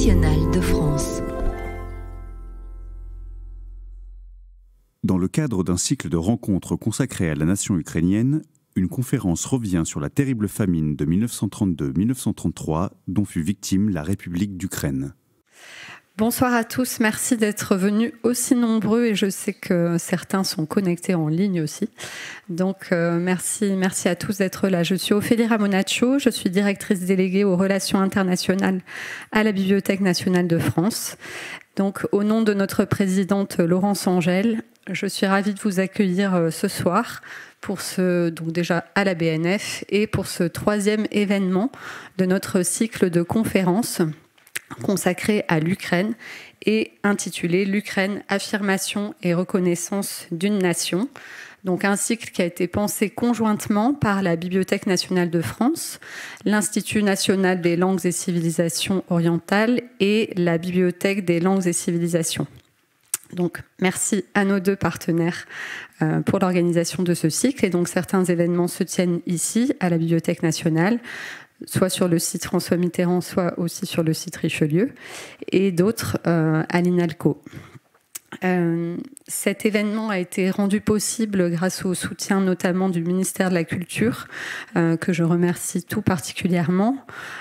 nationale de France. Dans le cadre d'un cycle de rencontres consacré à la nation ukrainienne, une conférence revient sur la terrible famine de 1932-1933 dont fut victime la République d'Ukraine. Bonsoir à tous, merci d'être venus aussi nombreux et je sais que certains sont connectés en ligne aussi. Donc merci à tous d'être là. Je suis Ophélie Ramonaccio, je suis directrice déléguée aux relations internationales à la Bibliothèque nationale de France. Donc au nom de notre présidente Laurence Angel, je suis ravie de vous accueillir ce soir pour donc déjà à la BNF et pour ce troisième événement de notre cycle de conférences consacré à l'Ukraine et intitulé « L'Ukraine, affirmation et reconnaissance d'une nation ». Donc un cycle qui a été pensé conjointement par la Bibliothèque nationale de France, l'Institut national des langues et civilisations orientales et la Bibliothèque des langues et civilisations. Donc merci à nos deux partenaires pour l'organisation de ce cycle. Et donc certains événements se tiennent ici, à la Bibliothèque nationale, soit sur le site François Mitterrand, soit aussi sur le site Richelieu, et d'autres à l'INALCO. Cet événement a été rendu possible grâce au soutien notamment du ministère de la Culture, que je remercie tout particulièrement.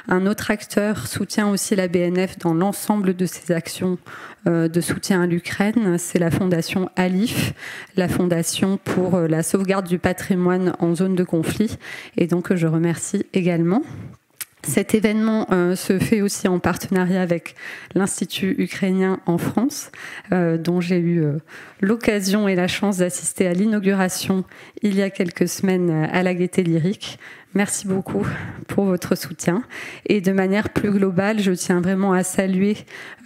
Un autre acteur soutient aussi la BNF dans l'ensemble de ses actions de soutien à l'Ukraine, c'est la fondation ALIF, la fondation pour la sauvegarde du patrimoine en zone de conflit, et donc je remercie également. Cet événement se fait aussi en partenariat avec l'Institut ukrainien en France, dont j'ai eu l'occasion et la chance d'assister à l'inauguration il y a quelques semaines à la Gaîté Lyrique. Merci beaucoup pour votre soutien. Et de manière plus globale, je tiens vraiment à saluer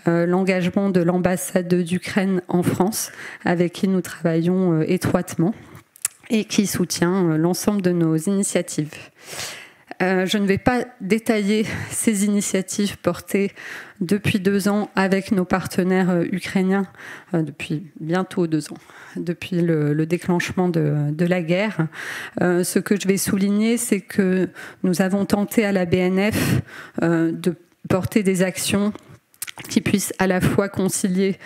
l'engagement de l'ambassade d'Ukraine en France, avec qui nous travaillons étroitement et qui soutient l'ensemble de nos initiatives. Je ne vais pas détailler ces initiatives portées depuis 2 ans avec nos partenaires ukrainiens, depuis bientôt 2 ans, depuis le déclenchement de la guerre. Ce que je vais souligner, c'est que nous avons tenté à la BNF de porter des actions qui puissent à la fois concilier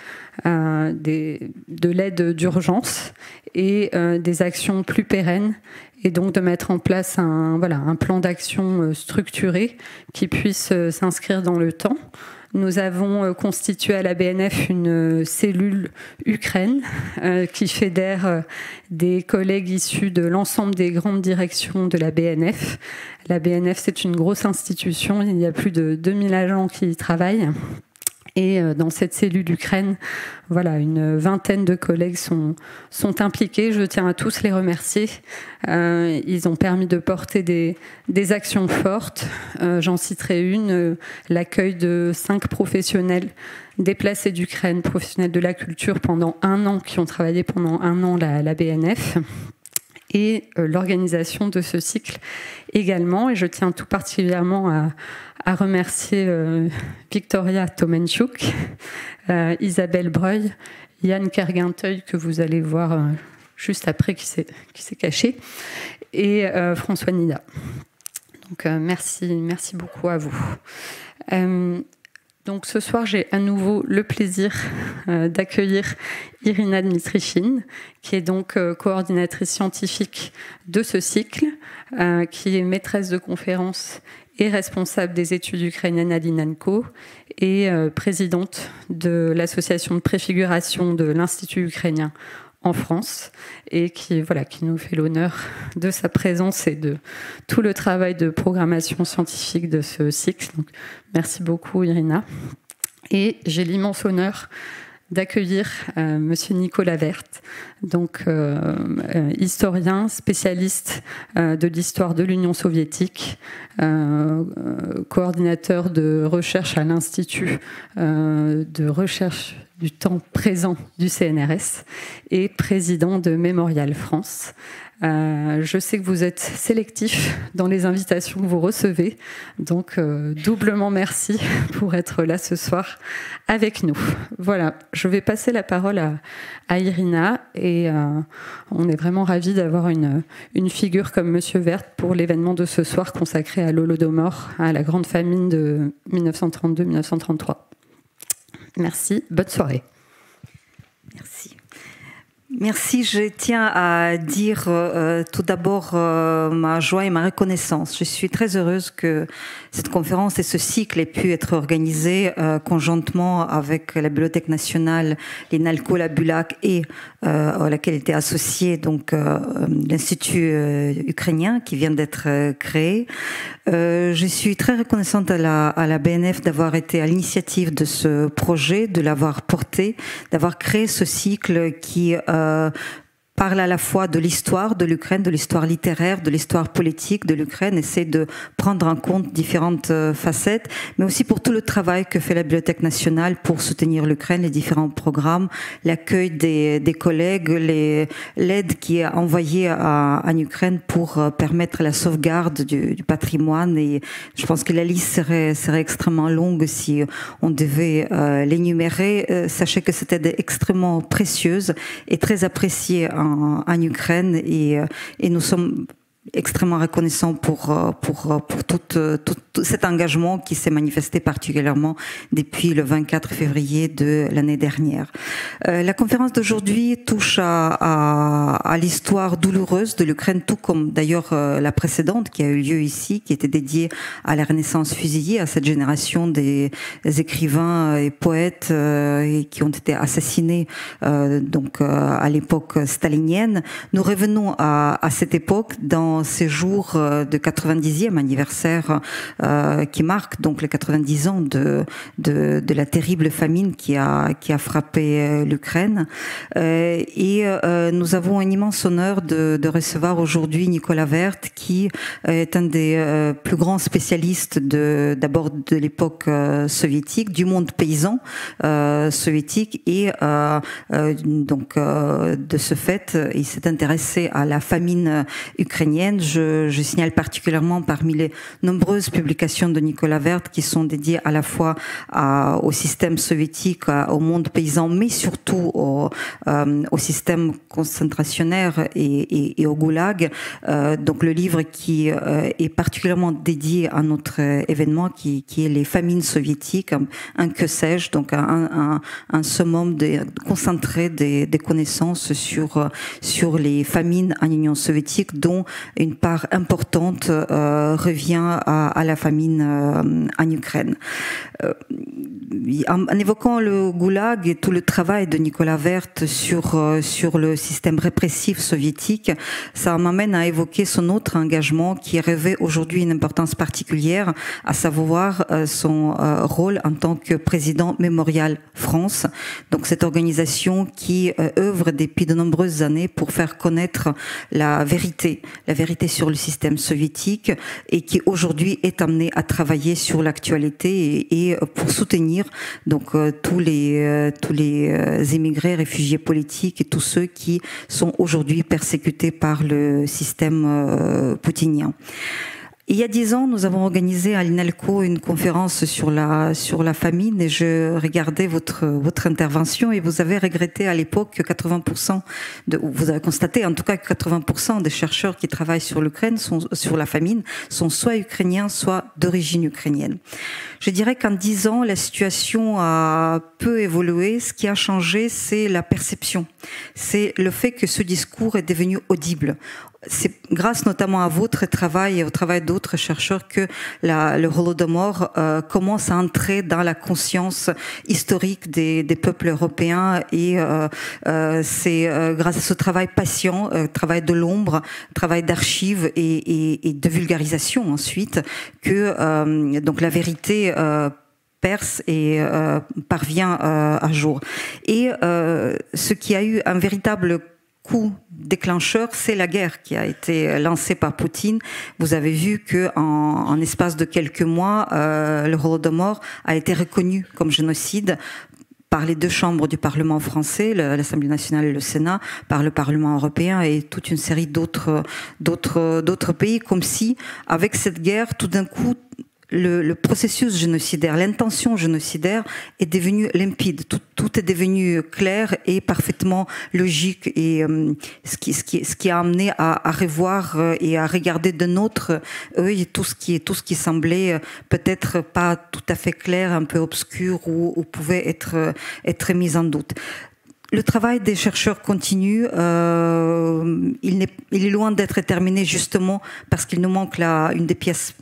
de l'aide d'urgence et des actions plus pérennes, et donc de mettre en place un plan d'action structuré qui puisse s'inscrire dans le temps. Nous avons constitué à la BNF une cellule Ukraine qui fédère des collègues issus de l'ensemble des grandes directions de la BNF. La BNF, c'est une grosse institution, il y a plus de 2000 agents qui y travaillent. Et dans cette cellule Ukraine, voilà, une vingtaine de collègues sont impliqués. Je tiens à tous les remercier. Ils ont permis de porter des actions fortes. J'en citerai une, l'accueil de 5 professionnels déplacés d'Ukraine, professionnels de la culture pendant 1 an, qui ont travaillé pendant 1 an la BNF. Et l'organisation de ce cycle également. Et je tiens tout particulièrement à remercier Victoria Tomenchuk, Isabelle Breuil, Yann Kerguinteuil, que vous allez voir juste après, qui s'est caché, et François Nida. Donc merci beaucoup à vous. Donc ce soir, j'ai à nouveau le plaisir d'accueillir Irina Dmitrichine, qui est donc coordinatrice scientifique de ce cycle, qui est maîtresse de conférences et responsable des études ukrainiennes à l'INALCO et présidente de l'association de préfiguration de l'Institut ukrainien en France, et qui nous fait l'honneur de sa présence et de tout le travail de programmation scientifique de ce cycle. Donc, merci beaucoup Irina. Et j'ai l'immense honneur d'accueillir Monsieur Nicolas Werth, donc historien, spécialiste de l'histoire de l'Union soviétique, coordinateur de recherche à l'Institut de recherche du temps présent du CNRS et président de Mémorial France. Je sais que vous êtes sélectif dans les invitations que vous recevez, donc doublement merci pour être là ce soir avec nous. Voilà, je vais passer la parole à Irina, et on est vraiment ravis d'avoir une figure comme Monsieur Werth pour l'événement de ce soir consacré à l'Holodomor, à la grande famine de 1932-1933. Merci, bonne soirée. Merci. Merci, je tiens à dire tout d'abord ma joie et ma reconnaissance. Je suis très heureuse que cette conférence et ce cycle aient pu être organisés conjointement avec la Bibliothèque nationale, l'INALCO, la BULAC et à laquelle était associé donc l'Institut ukrainien qui vient d'être créé. Je suis très reconnaissante à la BNF d'avoir été à l'initiative de ce projet, de l'avoir porté, d'avoir créé ce cycle qui parle à la fois de l'histoire de l'Ukraine, de l'histoire littéraire, de l'histoire politique de l'Ukraine, essaie de prendre en compte différentes facettes, mais aussi pour tout le travail que fait la Bibliothèque nationale pour soutenir l'Ukraine, les différents programmes, l'accueil des collègues, l'aide qui est envoyée en Ukraine pour permettre la sauvegarde du patrimoine. Et je pense que la liste serait extrêmement longue si on devait l'énumérer. Sachez que cette aide est extrêmement précieuse et très appréciée en Ukraine et nous sommes extrêmement reconnaissants pour tout cet engagement qui s'est manifesté particulièrement depuis le 24 février de l'année dernière. La conférence d'aujourd'hui touche à l'histoire douloureuse de l'Ukraine, tout comme d'ailleurs la précédente qui a eu lieu ici, qui était dédiée à la Renaissance fusillée, à cette génération des écrivains et poètes qui ont été assassinés donc à l'époque stalinienne. Nous revenons à cette époque dans ces jours de 90e anniversaire qui marque donc les 90 ans de la terrible famine qui a frappé l'Ukraine. Et nous avons un immense honneur de recevoir aujourd'hui Nicolas Werth, qui est un des plus grands spécialistes d'abord de l'époque soviétique, du monde paysan soviétique, et donc de ce fait, il s'est intéressé à la famine ukrainienne. Je signale particulièrement parmi les nombreuses publications de Nicolas Werth qui sont dédiées à la fois au système soviétique, au monde paysan, mais surtout au système concentrationnaire et au goulag. Donc le livre qui est particulièrement dédié à notre événement qui est les famines soviétiques, un que sais-je, donc un summum concentré des connaissances sur les famines en Union soviétique, dont une part importante revient à la famine en Ukraine. En évoquant le goulag et tout le travail de Nicolas Werth sur le système répressif soviétique, ça m'amène à évoquer son autre engagement qui revêt aujourd'hui une importance particulière, à savoir son rôle en tant que président Mémorial France. Donc cette organisation qui œuvre depuis de nombreuses années pour faire connaître la vérité sur le système soviétique, et qui aujourd'hui est amenée à travailler sur l'actualité et pour soutenir donc tous les émigrés, réfugiés politiques et tous ceux qui sont aujourd'hui persécutés par le système poutinien. Il y a 10 ans, nous avons organisé à l'INALCO une conférence sur la famine, et je regardais votre intervention, et vous avez regretté à l'époque que 80% vous avez constaté en tout cas que 80% des chercheurs qui travaillent sur l'Ukraine, sur la famine, sont soit ukrainiens, soit d'origine ukrainienne. Je dirais qu'en 10 ans, la situation a peu évolué. Ce qui a changé, c'est la perception. C'est le fait que ce discours est devenu audible. C'est grâce notamment à votre travail et au travail d'autres chercheurs que le Holodomor commence à entrer dans la conscience historique des peuples européens, et c'est grâce à ce travail patient, travail de l'ombre, travail d'archives et de vulgarisation ensuite, que donc la vérité perce et parvient à jour. Et ce qui a eu un véritable coup déclencheur, c'est la guerre qui a été lancée par Poutine. Vous avez vu que en espace de quelques mois, le Holodomor a été reconnu comme génocide par les deux chambres du Parlement français, l'Assemblée nationale et le Sénat, par le Parlement européen et toute une série d'autres pays, comme si, avec cette guerre, tout d'un coup, le processus génocidaire, l'intention génocidaire est devenue limpide. Tout est devenu clair et parfaitement logique, et ce qui a amené à revoir et à regarder de notre œil tout ce qui semblait peut-être pas tout à fait clair, un peu obscur ou pouvait être mis en doute. Le travail des chercheurs continue. Il est loin d'être terminé, justement parce qu'il nous manque une des pièces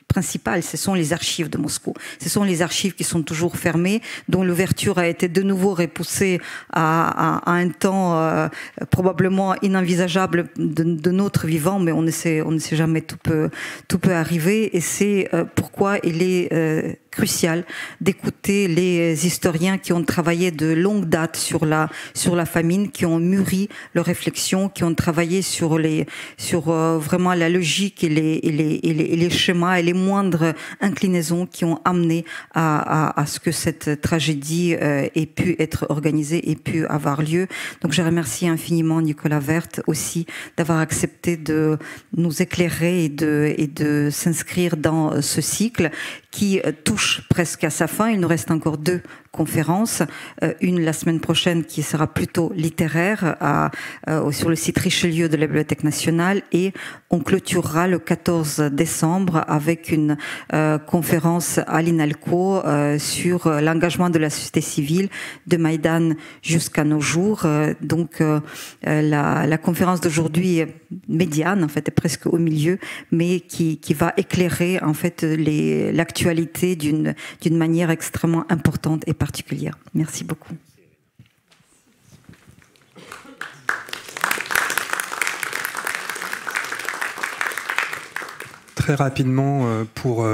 principales, ce sont les archives de Moscou. Ce sont les archives qui sont toujours fermées, dont l'ouverture a été de nouveau repoussée à un temps probablement inenvisageable de notre vivant, mais on ne sait jamais, tout peut arriver, et c'est pourquoi il est crucial d'écouter les historiens qui ont travaillé de longue date sur la famine, qui ont mûri leurs réflexions, qui ont travaillé sur vraiment la logique et les schémas et les moindres inclinaisons qui ont amené à ce que cette tragédie ait pu être organisée et pu avoir lieu. Donc je remercie infiniment Nicolas Werth aussi d'avoir accepté de nous éclairer et de s'inscrire dans ce cycle qui touche presque à sa fin. Il nous reste encore 2 conférences, une la semaine prochaine qui sera plutôt littéraire sur le site Richelieu de la Bibliothèque nationale, et on clôturera le 14 décembre avec une conférence à l'INALCO sur l'engagement de la société civile de Maïdan jusqu'à nos jours. Donc la conférence d'aujourd'hui est médiane, en fait, est presque au milieu, mais qui va éclairer en fait l'actualité d'une manière extrêmement importante et particulière. Merci beaucoup. Très rapidement, pour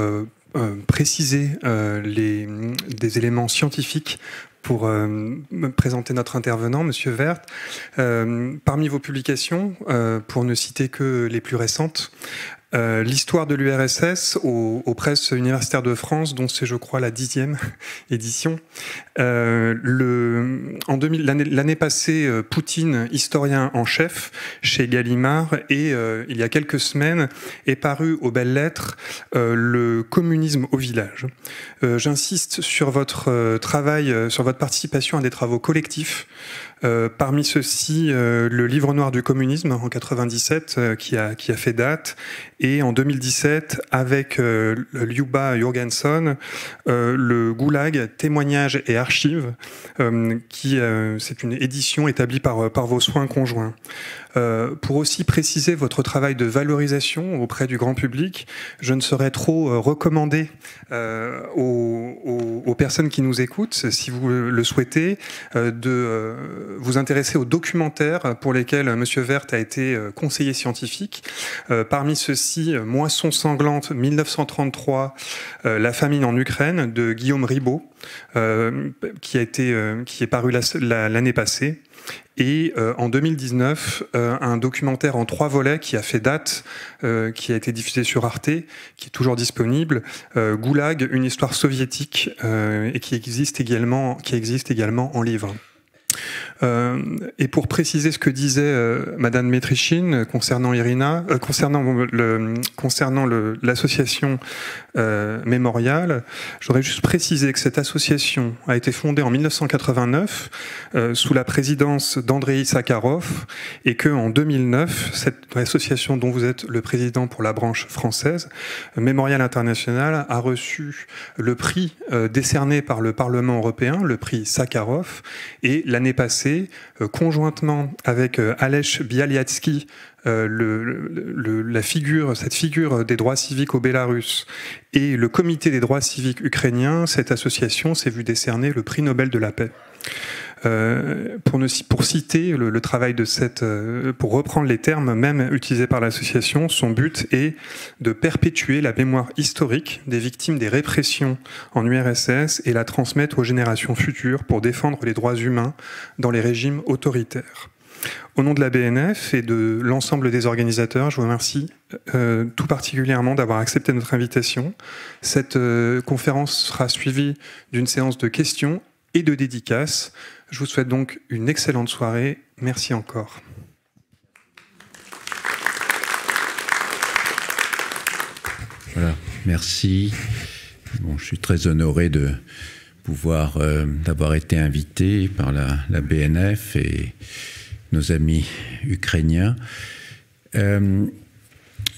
préciser des éléments scientifiques pour me présenter notre intervenant, Monsieur Werth. Parmi vos publications, pour ne citer que les plus récentes, l'histoire de l'URSS aux presses universitaires de France, dont c'est, je crois, la 10e édition. L'année passée, Poutine, historien en chef chez Gallimard, et il y a quelques semaines est paru aux belles lettres le communisme au village. J'insiste sur votre travail, sur votre participation à des travaux collectifs. Parmi ceux-ci, le livre noir du communisme en 97 qui a fait date, et en 2017 avec Liuba Jurgenson, le Goulag, témoignages et archives, c'est une édition établie par vos soins conjoints. Pour aussi préciser votre travail de valorisation auprès du grand public, je ne saurais trop recommander aux personnes qui nous écoutent, si vous le souhaitez, de vous intéresser aux documentaires pour lesquels M. Werth a été conseiller scientifique. Parmi ceux-ci, Moisson sanglante 1933, la famine en Ukraine de Guillaume Ribot, qui est paru l'année passée. Et en 2019, un documentaire en 3 volets qui a fait date, qui a été diffusé sur Arte, qui est toujours disponible, Goulag, une histoire soviétique, et qui existe également en livre. Et pour préciser ce que disait Madame Metrichine concernant Irina, concernant l'association Mémorial, j'aurais juste précisé que cette association a été fondée en 1989 sous la présidence d'Andrei Sakharov, et que en 2009, cette association dont vous êtes le président pour la branche française, Mémorial International, a reçu le prix décerné par le Parlement européen, le prix Sakharov, et l'année passée, conjointement avec Alech Bialyatsky, cette figure des droits civiques au Bélarus, et le comité des droits civiques ukrainiens, cette association s'est vue décerner le prix Nobel de la paix. Pour citer le travail de pour reprendre les termes même utilisés par l'association, son but est de perpétuer la mémoire historique des victimes des répressions en URSS et la transmettre aux générations futures pour défendre les droits humains dans les régimes autoritaires. Au nom de la BNF et de l'ensemble des organisateurs, je vous remercie tout particulièrement d'avoir accepté notre invitation. Cette conférence sera suivie d'une séance de questions et de dédicaces. Je vous souhaite donc une excellente soirée. Merci encore. Voilà. merci. Bon, je suis très honoré de d'avoir été invité par la BNF et nos amis ukrainiens.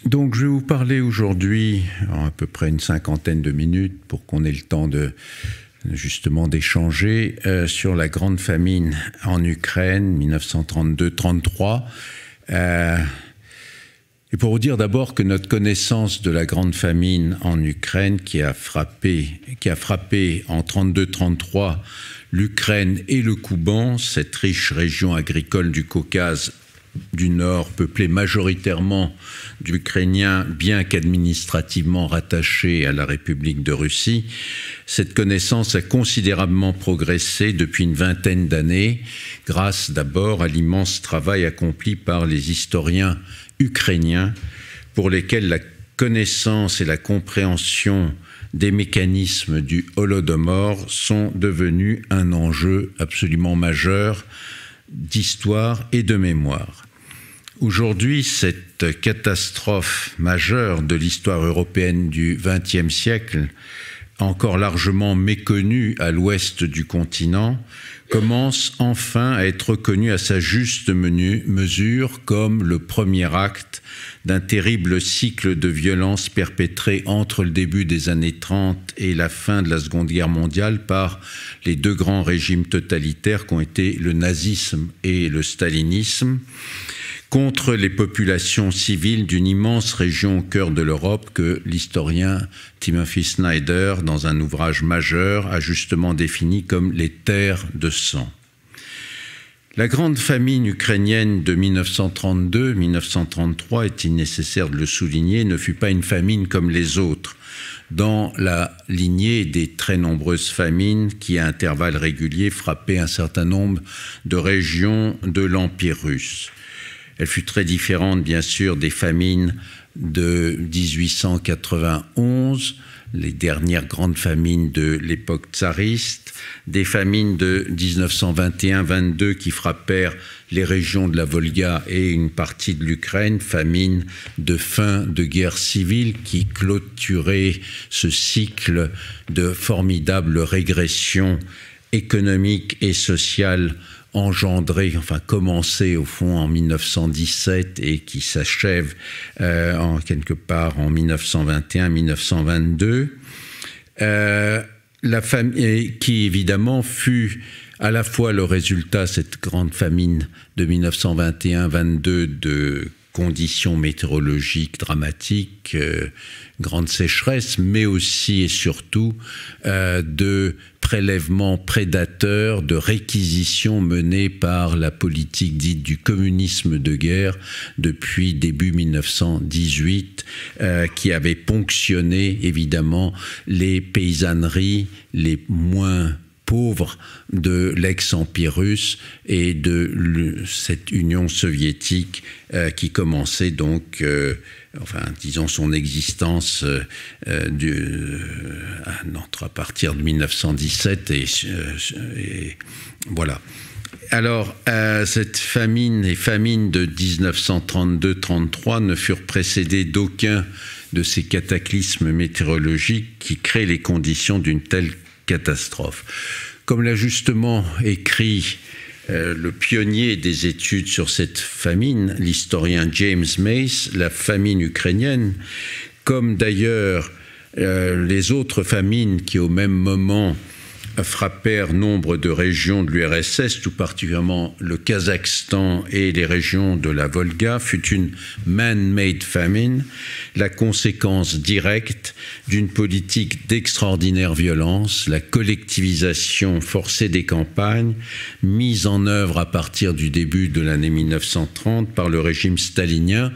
Donc, je vais vous parler aujourd'hui en à peu près une 50aine de minutes pour qu'on ait le temps justement d'échanger sur la grande famine en Ukraine, 1932-33. Et pour vous dire d'abord que notre connaissance de la grande famine en Ukraine qui a frappé en 32-33 l'Ukraine et le Kouban, cette riche région agricole du Caucase du Nord, peuplée majoritairement d'Ukrainiens, bien qu'administrativement rattachés à la République de Russie, cette connaissance a considérablement progressé depuis une vingtaine d'années, grâce d'abord à l'immense travail accompli par les historiens ukrainiens, pour lesquels la connaissance et la compréhension des mécanismes du Holodomor sont devenus un enjeu absolument majeur d'histoire et de mémoire. Aujourd'hui, cette catastrophe majeure de l'histoire européenne du XXe siècle, encore largement méconnue à l'ouest du continent, commence enfin à être reconnue à sa juste mesure comme le premier acte d'un terrible cycle de violence perpétré entre le début des années 30 et la fin de la Seconde Guerre mondiale par les deux grands régimes totalitaires qu'ont été le nazisme et le stalinisme, contre les populations civiles d'une immense région au cœur de l'Europe que l'historien Timothy Snyder, dans un ouvrage majeur, a justement défini comme les terres de sang. La grande famine ukrainienne de 1932-1933, est-il nécessaire de le souligner, ne fut pas une famine comme les autres, dans la lignée des très nombreuses famines qui, à intervalles réguliers, frappaient un certain nombre de régions de l'Empire russe. Elle fut très différente, bien sûr, des famines de 1891, les dernières grandes famines de l'époque tsariste, des famines de 1921-22 qui frappèrent les régions de la Volga et une partie de l'Ukraine, famine de fin de guerre civile qui clôturait ce cycle de formidable régression économique et sociale commencé au fond en 1917 et qui s'achève quelque part en 1921-1922, qui évidemment fut à la fois le résultat, cette grande famine de 1921-22, de conditions météorologiques dramatiques, grande sécheresse, mais aussi et surtout de prélèvements prédateurs, de réquisitions menées par la politique dite du communisme de guerre depuis début 1918, qui avait ponctionné évidemment les paysanneries les moins pauvres de l'ex-empire russe et de cette Union soviétique qui commençait donc, disons son existence entre à partir de 1917 et voilà. Alors, cette famine et famine de 1932-33 ne furent précédées d'aucun de ces cataclysmes météorologiques qui créent les conditions d'une telle catastrophe. Comme l'a justement écrit le pionnier des études sur cette famine, l'historien James Mace, la famine ukrainienne, comme d'ailleurs les autres famines qui au même moment frappèrent nombre de régions de l'URSS, tout particulièrement le Kazakhstan et les régions de la Volga, fut une man-made famine, la conséquence directe d'une politique d'extraordinaire violence, la collectivisation forcée des campagnes, mise en œuvre à partir du début de l'année 1930 par le régime stalinien,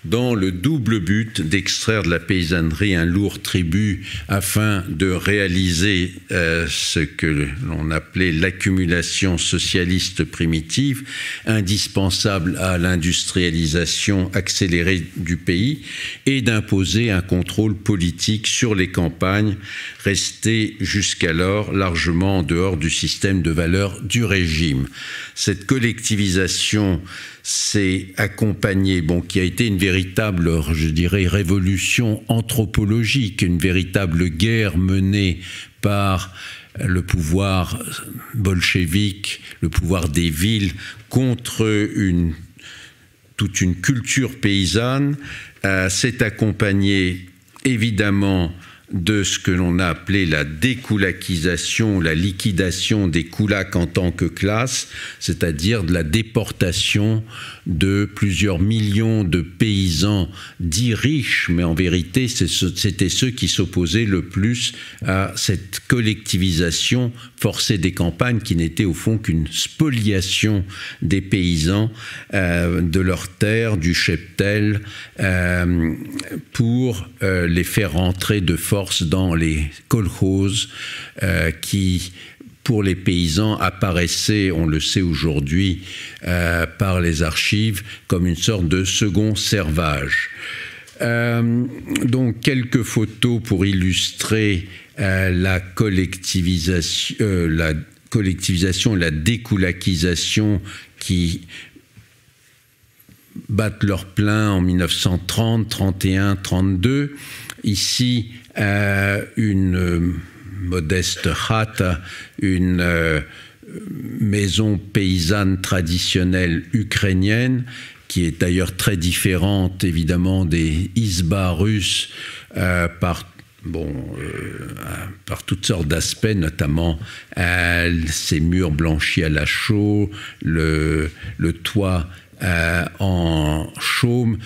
dans le double but d'extraire de la paysannerie un lourd tribut afin de réaliser ce que l'on appelait l'accumulation socialiste primitive, indispensable à l'industrialisation accélérée du pays, et d'imposer un contrôle politique sur les campagnes, restées jusqu'alors largement en dehors du système de valeurs du régime. Cette collectivisation s'est accompagnée, qui a été une véritable, je dirais, révolution anthropologique, une véritable guerre menée par le pouvoir bolchevique, le pouvoir des villes, contre toute une culture paysanne, s'est accompagnée évidemment de ce que l'on a appelé la dékoulakisation, la liquidation des koulaks en tant que classe, c'est-à-dire de la déportation de plusieurs millions de paysans dits riches, mais en vérité c'était ceux qui s'opposaient le plus à cette collectivisation forcée des campagnes, qui n'était au fond qu'une spoliation des paysans de leurs terres, du cheptel, pour les faire rentrer de force dans les kolkhozes qui, pour les paysans, apparaissaient, on le sait aujourd'hui par les archives, comme une sorte de second servage. Donc quelques photos pour illustrer la collectivisation et la dékoulakisation qui battent leur plein en 1930, 31, 32. Ici, une modeste chata, une maison paysanne traditionnelle ukrainienne, qui est d'ailleurs très différente évidemment des isbas russes par toutes sortes d'aspects, notamment ces murs blanchis à la chaux, le toit en chaume,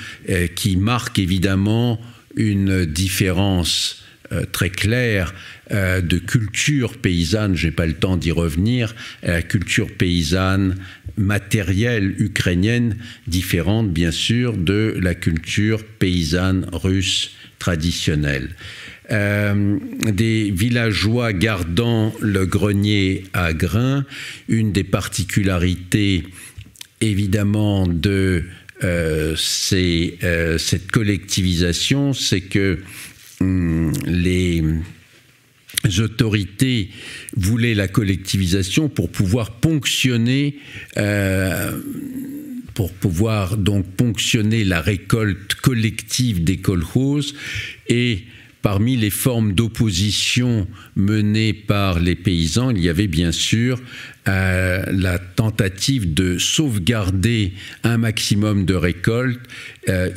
qui marque évidemment une différence très claire de culture paysanne. Je n'ai pas le temps d'y revenir. La culture paysanne matérielle ukrainienne, différente bien sûr de la culture paysanne russe traditionnelle. Des villageois gardant le grenier à grains, une des particularités évidemment de cette collectivisation, c'est que les autorités voulaient la collectivisation pour pouvoir ponctionner la récolte collective des kolkhozes, et parmi les formes d'opposition menées par les paysans, il y avait bien sûr la tentative de sauvegarder un maximum de récoltes,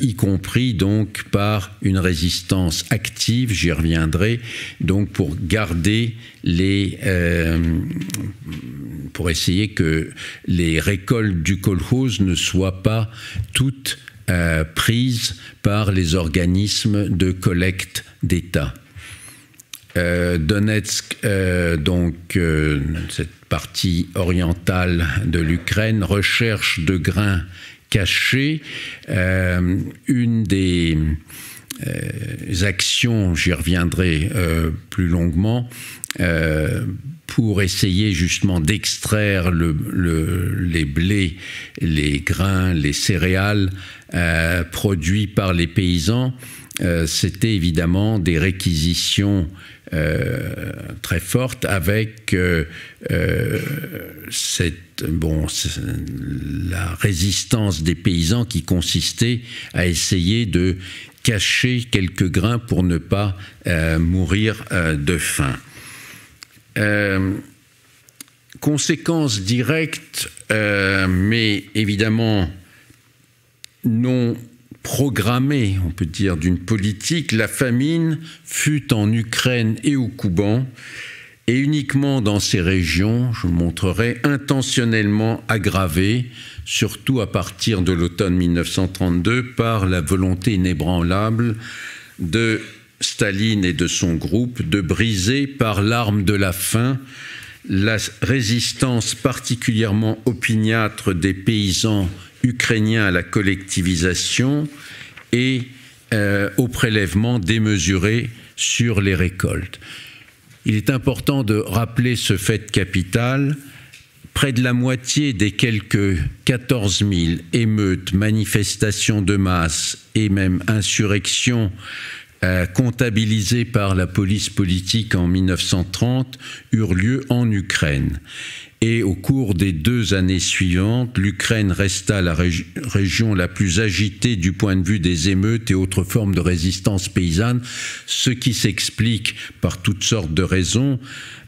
y compris donc par une résistance active, j'y reviendrai, donc pour garder pour essayer que les récoltes du kolkhoze ne soient pas toutes prises par les organismes de collecte d'État. Donetsk, cette partie orientale de l'Ukraine, recherche de grains cachés. Une des actions, j'y reviendrai plus longuement, pour essayer justement d'extraire les blés, les grains, les céréales produits par les paysans. C'était évidemment des réquisitions très fortes, avec la résistance des paysans qui consistait à essayer de cacher quelques grains pour ne pas mourir de faim. Conséquence directe, mais évidemment non programmée, on peut dire, d'une politique, la famine fut en Ukraine et au Kouban, et uniquement dans ces régions, je vous montrerai, intentionnellement aggravée, surtout à partir de l'automne 1932, par la volonté inébranlable de Staline et de son groupe de briser par l'arme de la faim la résistance particulièrement opiniâtre des paysans ukrainiens à la collectivisation et au prélèvement démesuré sur les récoltes. Il est important de rappeler ce fait capital. Près de la moitié des quelques 14 000 émeutes, manifestations de masse et même insurrections comptabilisées par la police politique en 1930 eurent lieu en Ukraine. Et au cours des 2 années suivantes, l'Ukraine resta la région la plus agitée du point de vue des émeutes et autres formes de résistance paysanne, ce qui s'explique par toutes sortes de raisons.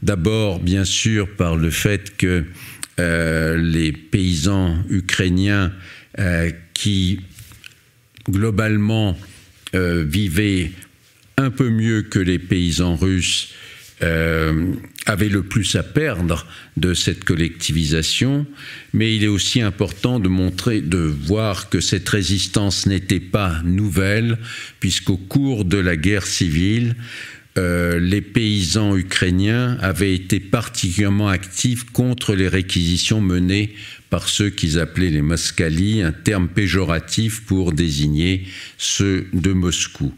D'abord, bien sûr, par le fait que les paysans ukrainiens qui, globalement, vivaient un peu mieux que les paysans russes avaient le plus à perdre de cette collectivisation, mais il est aussi important de voir que cette résistance n'était pas nouvelle, puisqu'au cours de la guerre civile, les paysans ukrainiens avaient été particulièrement actifs contre les réquisitions menées par ceux qu'ils appelaient les Moskalis, un terme péjoratif pour désigner ceux de Moscou.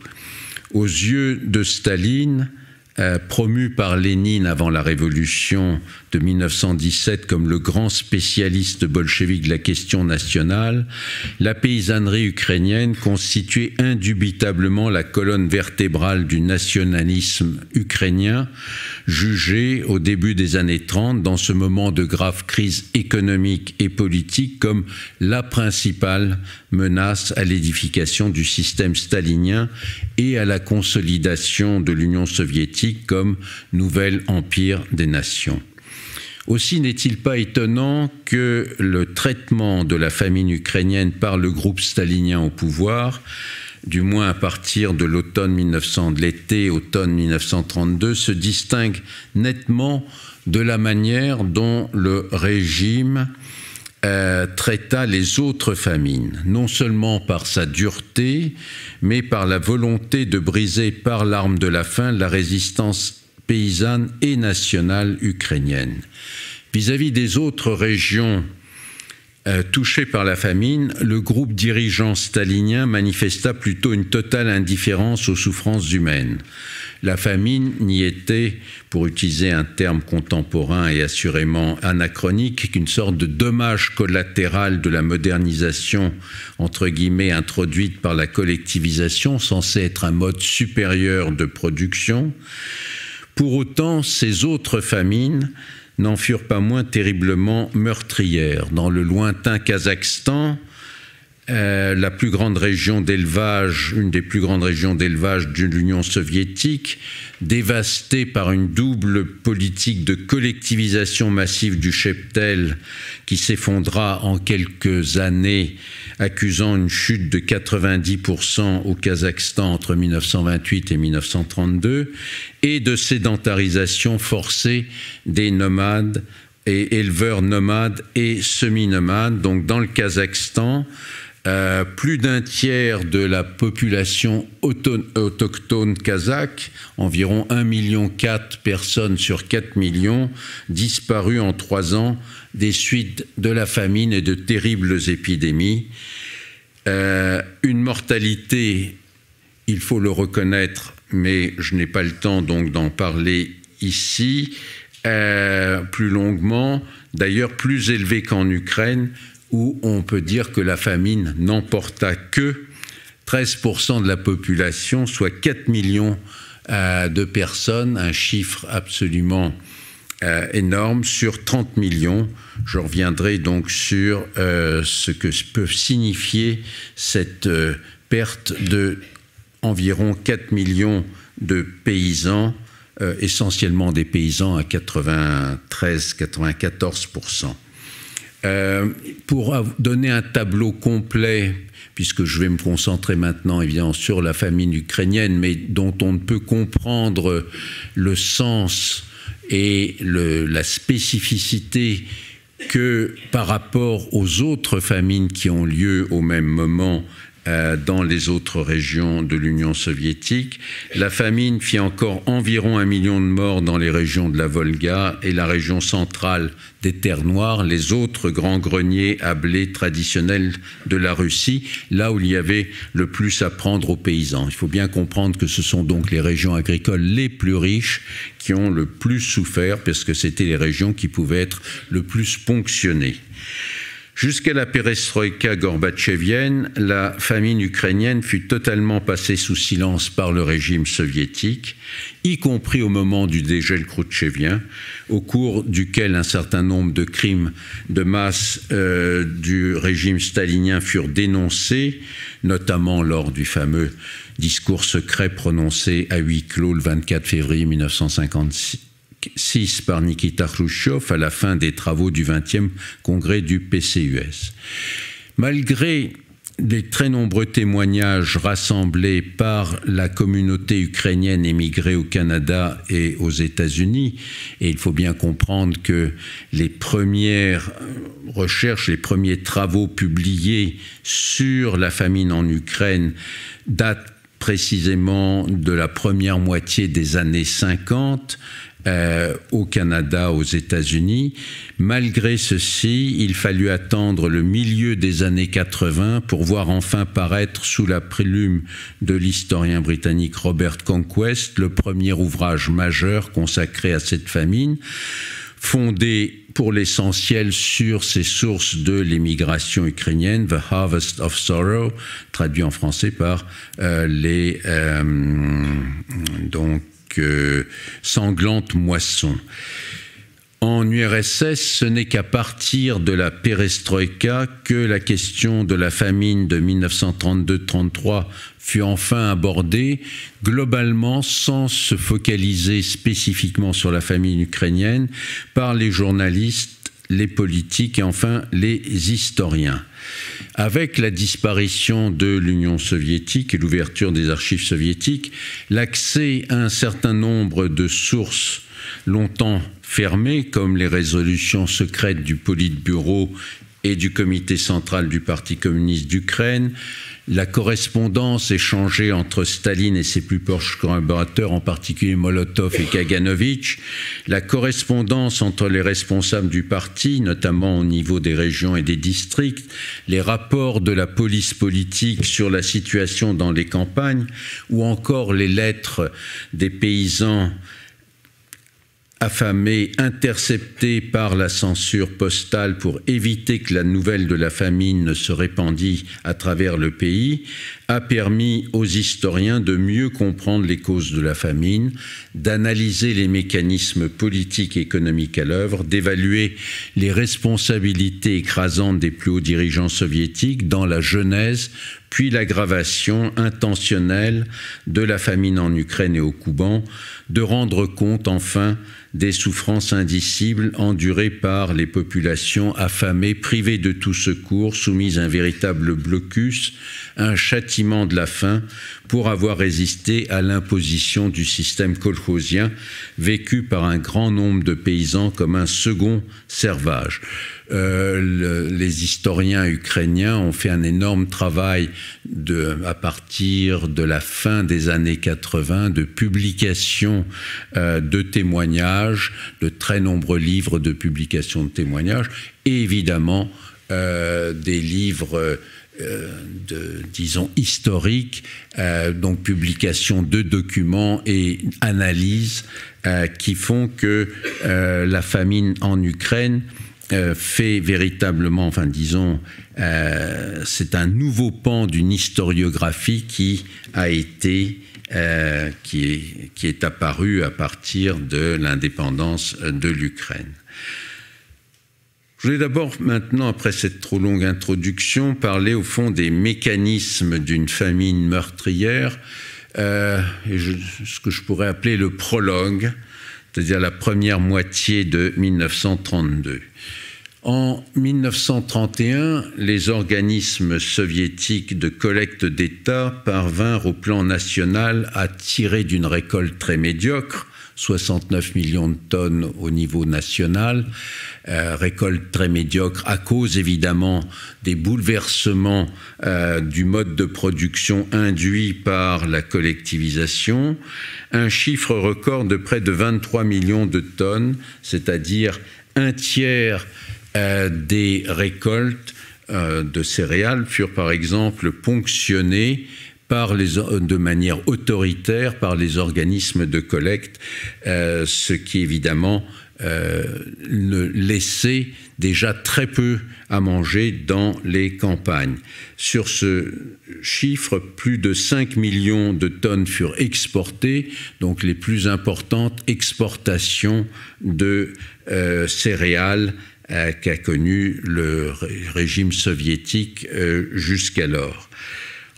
Aux yeux de Staline, promu par Lénine avant la révolution de 1917 comme le grand spécialiste bolchevique de la question nationale, la paysannerie ukrainienne constituait indubitablement la colonne vertébrale du nationalisme ukrainien, jugé au début des années 30, dans ce moment de grave crise économique et politique, comme la principale menace à l'édification du système stalinien et à la consolidation de l'Union soviétique comme nouvel empire des nations. Aussi n'est-il pas étonnant que le traitement de la famine ukrainienne par le groupe stalinien au pouvoir, du moins à partir de l'été-automne 1932, se distingue nettement de la manière dont le régime traita les autres famines, non seulement par sa dureté, mais par la volonté de briser par l'arme de la faim la résistance paysanne et nationale ukrainienne. Vis-à-vis des autres régions touchées par la famine, le groupe dirigeant stalinien manifesta plutôt une totale indifférence aux souffrances humaines. La famine n'y était, pour utiliser un terme contemporain et assurément anachronique, qu'une sorte de dommage collatéral de la modernisation, entre guillemets, introduite par la collectivisation, censée être un mode supérieur de production. Pour autant, ces autres famines n'en furent pas moins terriblement meurtrières. Dans le lointain Kazakhstan, la plus grande région d'élevage, une des plus grandes régions d'élevage de l'Union soviétique, dévastée par une double politique de collectivisation massive du cheptel qui s'effondra en quelques années, accusant une chute de 90% au Kazakhstan entre 1928 et 1932, et de sédentarisation forcée des nomades et éleveurs nomades et semi-nomades. Donc dans le Kazakhstan, plus d'un tiers de la population autochtone kazakh, environ 1,4 million de personnes sur 4 millions, disparues en 3 ans des suites de la famine et de terribles épidémies. Une mortalité, il faut le reconnaître, mais je n'ai pas le temps donc d'en parler ici, plus longuement, d'ailleurs plus élevée qu'en Ukraine, où on peut dire que la famine n'emporta que 13% de la population, soit 4 millions de personnes, un chiffre absolument énorme, sur 30 millions. Je reviendrai donc sur ce que peut signifier cette perte de environ 4 millions de paysans, essentiellement des paysans à 93-94%. Pour donner un tableau complet, puisque je vais me concentrer maintenant évidemment sur la famine ukrainienne, mais dont on ne peut comprendre le sens et la spécificité que par rapport aux autres famines qui ont lieu au même moment dans les autres régions de l'Union soviétique. La famine fit encore environ 1 million de morts dans les régions de la Volga et la région centrale des Terres Noires, les autres grands greniers à blé traditionnels de la Russie, là où il y avait le plus à prendre aux paysans. Il faut bien comprendre que ce sont donc les régions agricoles les plus riches qui ont le plus souffert, parce que c'était les régions qui pouvaient être le plus ponctionnées. Jusqu'à la perestroïka gorbatchevienne, la famine ukrainienne fut totalement passée sous silence par le régime soviétique, y compris au moment du dégel khrouchtchevien, au cours duquel un certain nombre de crimes de masse du régime stalinien furent dénoncés, notamment lors du fameux discours secret prononcé à huis clos le 24 février 1956. Par Nikita Khrouchtchev à la fin des travaux du 20e congrès du PCUS. Malgré les très nombreux témoignages rassemblés par la communauté ukrainienne émigrée au Canada et aux États-Unis, et il faut bien comprendre que les premières recherches, les premiers travaux publiés sur la famine en Ukraine datent précisément de la première moitié des années 50, au Canada, aux États-Unis. Malgré ceci, il fallut attendre le milieu des années 80 pour voir enfin paraître sous la plume de l'historien britannique Robert Conquest le premier ouvrage majeur consacré à cette famine, fondé pour l'essentiel sur ces sources de l'émigration ukrainienne, The Harvest of Sorrow, traduit en français par sanglante moisson. En URSS, ce n'est qu'à partir de la perestroïka que la question de la famine de 1932-33 fut enfin abordée, globalement sans se focaliser spécifiquement sur la famine ukrainienne, par les journalistes, les politiques et enfin les historiens. Avec la disparition de l'Union soviétique et l'ouverture des archives soviétiques, l'accès à un certain nombre de sources longtemps fermées, comme les résolutions secrètes du Politburo et du comité central du Parti communiste d'Ukraine, la correspondance échangée entre Staline et ses plus proches collaborateurs, en particulier Molotov et Kaganovitch, la correspondance entre les responsables du parti, notamment au niveau des régions et des districts, les rapports de la police politique sur la situation dans les campagnes, ou encore les lettres des paysans affamés, interceptés par la censure postale pour éviter que la nouvelle de la famine ne se répandît à travers le pays, a permis aux historiens de mieux comprendre les causes de la famine, d'analyser les mécanismes politiques et économiques à l'œuvre, d'évaluer les responsabilités écrasantes des plus hauts dirigeants soviétiques dans la genèse puis l'aggravation intentionnelle de la famine en Ukraine et au Kouban, de rendre compte enfin des souffrances indicibles endurées par les populations affamées, privées de tout secours, soumises à un véritable blocus, un châtiment de la faim pour avoir résisté à l'imposition du système kolkhozien, vécu par un grand nombre de paysans comme un second servage. Les historiens ukrainiens ont fait un énorme travail à partir de la fin des années 80 de publication de témoignages, de très nombreux livres de publication de témoignages et évidemment des livres disons historiques, donc publication de documents et analyses qui font que la famine en Ukraine fait véritablement, enfin disons, c'est un nouveau pan d'une historiographie qui a été, qui est apparu à partir de l'indépendance de l'Ukraine. Je voulais d'abord maintenant, après cette trop longue introduction, parler au fond des mécanismes d'une famine meurtrière, ce que je pourrais appeler le prologue, c'est-à-dire la première moitié de 1932. En 1931, les organismes soviétiques de collecte d'État parvinrent au plan national à tirer d'une récolte très médiocre, 69 millions de tonnes au niveau national, récolte très médiocre à cause évidemment des bouleversements du mode de production induit par la collectivisation, un chiffre record de près de 23 millions de tonnes, c'est-à-dire un tiers des récoltes de céréales furent par exemple ponctionnées de manière autoritaire par les organismes de collecte, ce qui évidemment ne laissait déjà très peu à manger dans les campagnes. Sur ce chiffre, plus de 5 millions de tonnes furent exportées, donc les plus importantes exportations de céréales qu'a connu le régime soviétique jusqu'alors.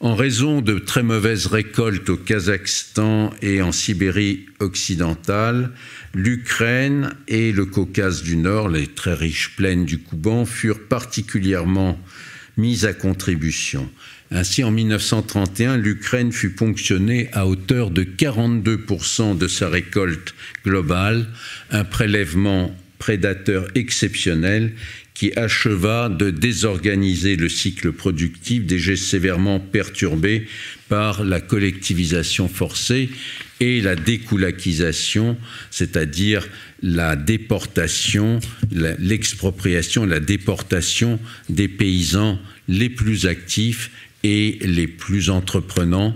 En raison de très mauvaises récoltes au Kazakhstan et en Sibérie occidentale, l'Ukraine et le Caucase du Nord, les très riches plaines du Kouban, furent particulièrement mises à contribution. Ainsi, en 1931, l'Ukraine fut ponctionnée à hauteur de 42% de sa récolte globale, un prélèvement prédateur exceptionnel qui acheva de désorganiser le cycle productif déjà sévèrement perturbé par la collectivisation forcée et la dékoulakisation, c'est-à-dire la déportation, l'expropriation, la déportation des paysans les plus actifs et les plus entreprenants,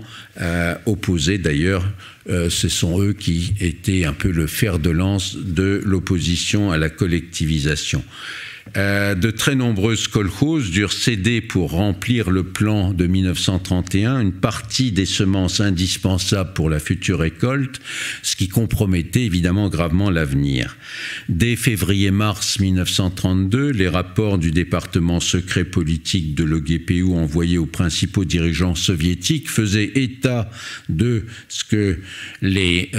opposés d'ailleurs, ce sont eux qui étaient un peu le fer de lance de l'opposition à la collectivisation. De très nombreuses kolkhozes durent céder pour remplir le plan de 1931 une partie des semences indispensables pour la future récolte, ce qui compromettait évidemment gravement l'avenir. Dès février-mars 1932, les rapports du département secret politique de l'OGPU envoyés aux principaux dirigeants soviétiques faisaient état de ce que les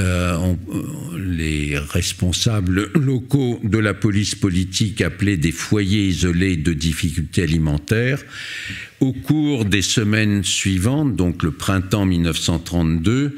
responsables locaux de la police politique appelaient des foyers isolés de difficultés alimentaires. Au cours des semaines suivantes, donc le printemps 1932,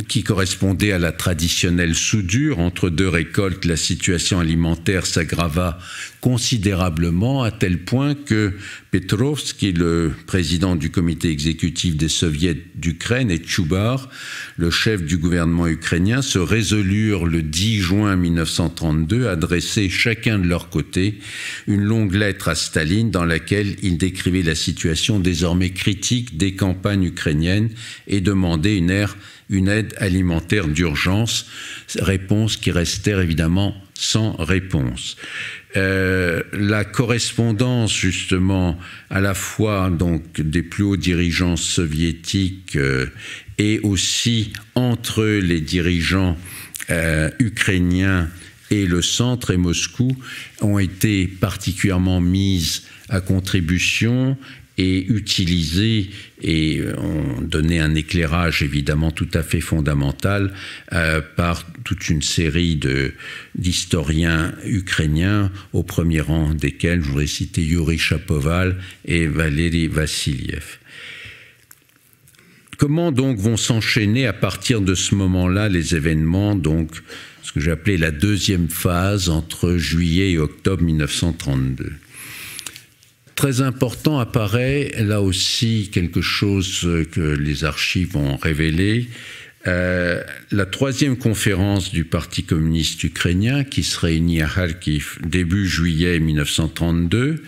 qui correspondait à la traditionnelle soudure entre deux récoltes, la situation alimentaire s'aggrava considérablement à tel point que Petrovski, le président du comité exécutif des soviets d'Ukraine, et Tchoubar, le chef du gouvernement ukrainien, se résolurent le 10 juin 1932 à adresser chacun de leur côté une longue lettre à Staline dans laquelle ils décrivaient la situation désormais critique des campagnes ukrainiennes et demandaient une aide alimentaire d'urgence, réponse qui restèrent évidemment sans réponse. La correspondance justement à la fois donc des plus hauts dirigeants soviétiques et aussi entre les dirigeants ukrainiens et le centre et Moscou ont été particulièrement mises à contribution et utilisées et ont donné un éclairage évidemment tout à fait fondamental par toute une série d'historiens ukrainiens, au premier rang desquels je voudrais citer Yuri Shapoval et Valéry Vassiliev. Comment donc vont s'enchaîner à partir de ce moment-là les événements, donc ce que j'appelais la deuxième phase entre juillet et octobre 1932 ? Très important apparaît là aussi quelque chose que les archives ont révélé, la troisième conférence du Parti communiste ukrainien qui se réunit à Kharkiv début juillet 1932.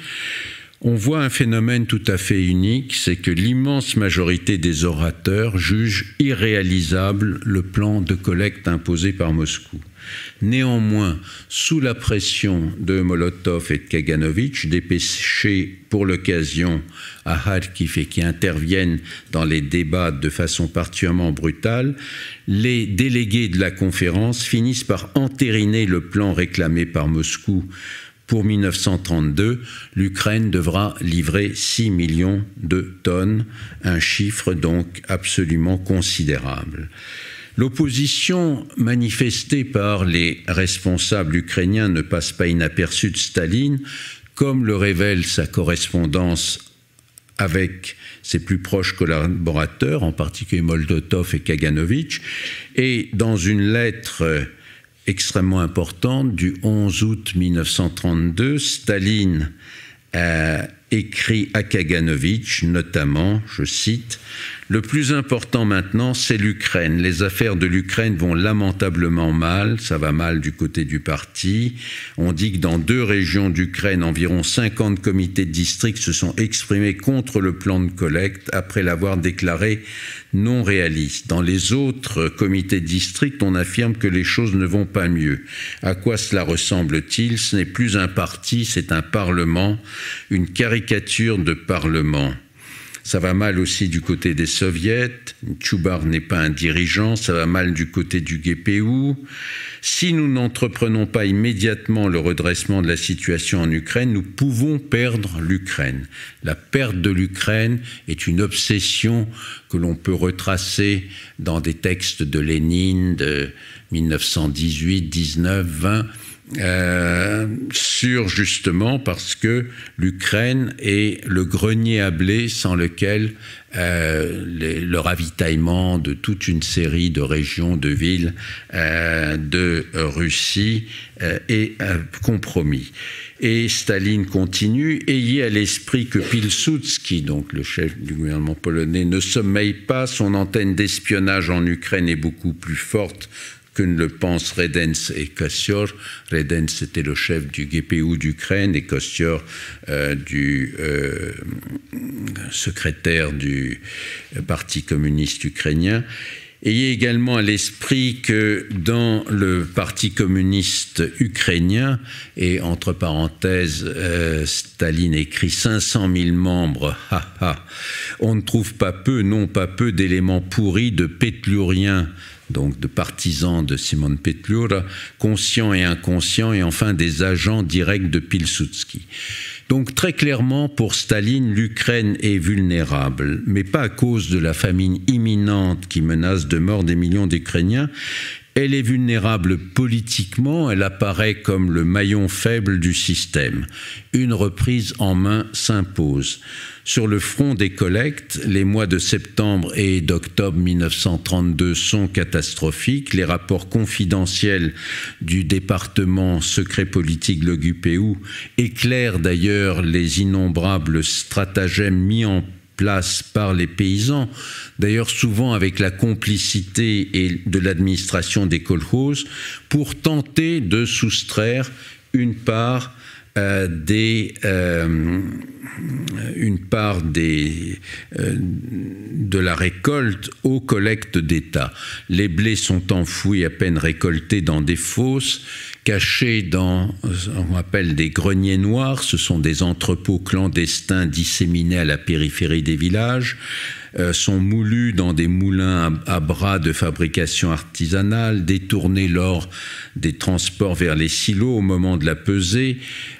On voit un phénomène tout à fait unique, c'est que l'immense majorité des orateurs jugent irréalisable le plan de collecte imposé par Moscou. Néanmoins, sous la pression de Molotov et de Kaganovitch, dépêchés pour l'occasion à Kharkiv et qui interviennent dans les débats de façon particulièrement brutale, les délégués de la conférence finissent par entériner le plan réclamé par Moscou. Pour 1932, l'Ukraine devra livrer 6 millions de tonnes, un chiffre donc absolument considérable. L'opposition manifestée par les responsables ukrainiens ne passe pas inaperçue de Staline, comme le révèle sa correspondance avec ses plus proches collaborateurs, en particulier Molotov et Kaganovitch. Et dans une lettre extrêmement importante du 11 août 1932, Staline écrit à Kaganovitch, notamment, je cite, « Le plus important maintenant, c'est l'Ukraine. Les affaires de l'Ukraine vont lamentablement mal. Ça va mal du côté du parti. On dit que dans 2 régions d'Ukraine, environ 50 comités de district se sont exprimés contre le plan de collecte après l'avoir déclaré non réaliste. Dans les autres comités de district, on affirme que les choses ne vont pas mieux. À quoi cela ressemble-t-il? Ce n'est plus un parti, c'est un parlement, une caricature de parlement. Ça va mal aussi du côté des soviets. Tchoubar n'est pas un dirigeant. Ça va mal du côté du GPU. Si nous n'entreprenons pas immédiatement le redressement de la situation en Ukraine, nous pouvons perdre l'Ukraine. La perte de l'Ukraine est une obsession que l'on peut retracer dans des textes de Lénine de 1918, 19, 20, sur justement parce que l'Ukraine est le grenier à blé sans lequel le ravitaillement de toute une série de régions, de villes de Russie est compromis. Et Staline continue, ayez à l'esprit que Pilsudski, donc le chef du gouvernement polonais, ne sommeille pas, son antenne d'espionnage en Ukraine est beaucoup plus forte que ne le pensent Redens et Kostyor. Redens était le chef du GPU d'Ukraine et Kostyor du secrétaire du Parti communiste ukrainien. Ayez également à l'esprit que dans le Parti communiste ukrainien, et entre parenthèses, Staline écrit 500 000 membres, on ne trouve pas peu, non pas peu d'éléments pourris de pétluriens, donc de partisans de Simon Petlura, conscients et inconscients, et enfin des agents directs de Pilsudski. Donc très clairement, pour Staline, l'Ukraine est vulnérable, mais pas à cause de la famine imminente qui menace de mort des millions d'Ukrainiens. Elle est vulnérable politiquement, elle apparaît comme le maillon faible du système. Une reprise en main s'impose. Sur le front des collectes, les mois de septembre et d'octobre 1932 sont catastrophiques. Les rapports confidentiels du département secret politique le GPU éclairent d'ailleurs les innombrables stratagèmes mis en place par les paysans, d'ailleurs souvent avec la complicité de l'administration des kolkhozes, pour tenter de soustraire une part de la récolte aux collectes d'État. Les blés sont enfouis à peine récoltés dans des fosses, cachés dans ce qu'on appelle des greniers noirs. Ce sont des entrepôts clandestins disséminés à la périphérie des villages, sont moulus dans des moulins à bras de fabrication artisanale, détournés lors des transports vers les silos au moment de la pesée.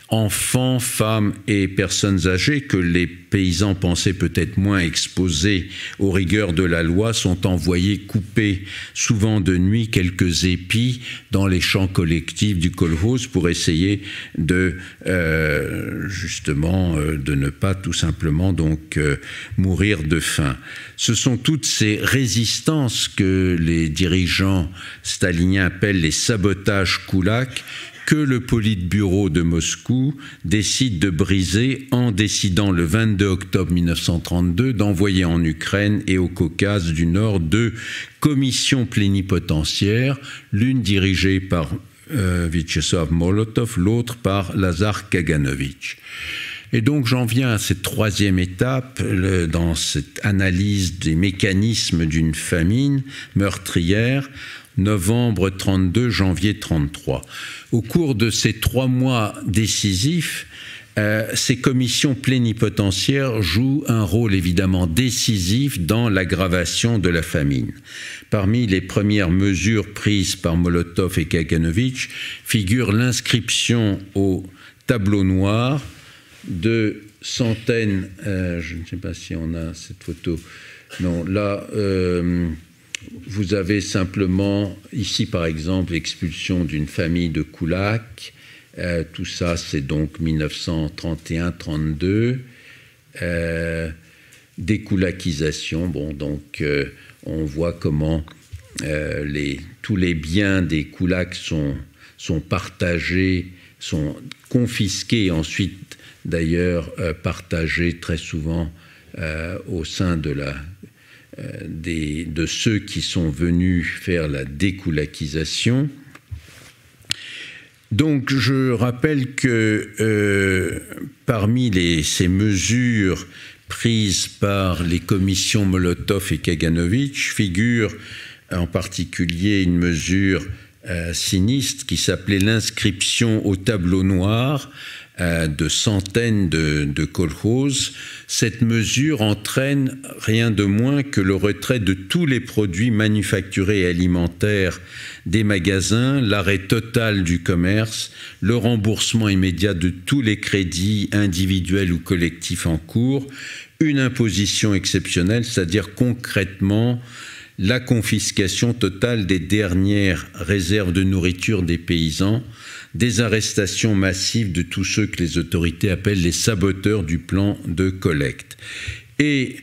Enfants, femmes et personnes âgées que les paysans pensaient peut-être moins exposés aux rigueurs de la loi sont envoyés couper, souvent de nuit, quelques épis dans les champs collectifs du kolkhoz pour essayer de de ne pas tout simplement donc mourir de faim. Ce sont toutes ces résistances que les dirigeants staliniens appellent les sabotages koulaks que le Politburo de Moscou décide de briser en décidant le 22 octobre 1932 d'envoyer en Ukraine et au Caucase du Nord 2 commissions plénipotentiaires, l'une dirigée par Vyacheslav Molotov, l'autre par Lazar Kaganovitch. Et donc j'en viens à cette troisième étape dans cette analyse des mécanismes d'une famine meurtrière, novembre 32, janvier 33. Au cours de ces 3 mois décisifs, ces commissions plénipotentiaires jouent un rôle évidemment décisif dans l'aggravation de la famine. Parmi les premières mesures prises par Molotov et Kaganovitch figure l'inscription au tableau noir de centaines, je ne sais pas si on a cette photo, non, là, vous avez simplement, ici par exemple, l'expulsion d'une famille de koulaks, tout ça c'est donc 1931-32, dékoulakisation. Bon, donc on voit comment tous les biens des koulaks sont partagés, sont confisqués, ensuite d'ailleurs partagés très souvent au sein de ceux qui sont venus faire la dékoulakisation. Donc je rappelle que parmi ces mesures prises par les commissions Molotov et Kaganovich figure en particulier une mesure sinistre qui s'appelait l'inscription au tableau noir de centaines de kolkhozes. Cette mesure entraîne rien de moins que le retrait de tous les produits manufacturés et alimentaires des magasins, l'arrêt total du commerce, le remboursement immédiat de tous les crédits individuels ou collectifs en cours, une imposition exceptionnelle, c'est-à-dire concrètement la confiscation totale des dernières réserves de nourriture des paysans, des arrestations massives de tous ceux que les autorités appellent les saboteurs du plan de collecte. Et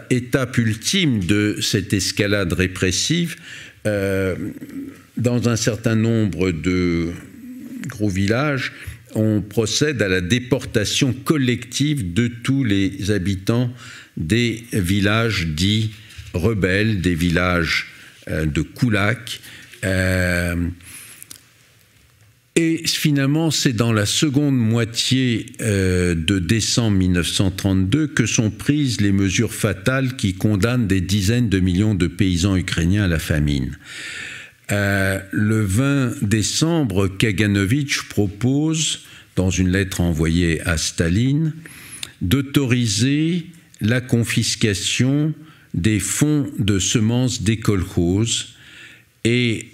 étape ultime de cette escalade répressive, dans un certain nombre de gros villages, on procède à la déportation collective de tous les habitants des villages dits rebelles, des villages de koulaks. Et finalement, c'est dans la seconde moitié de décembre 1932 que sont prises les mesures fatales qui condamnent des dizaines de millions de paysans ukrainiens à la famine. Le 20 décembre, Kaganovich propose, dans une lettre envoyée à Staline, d'autoriser la confiscation des fonds de semences des kolkhozes et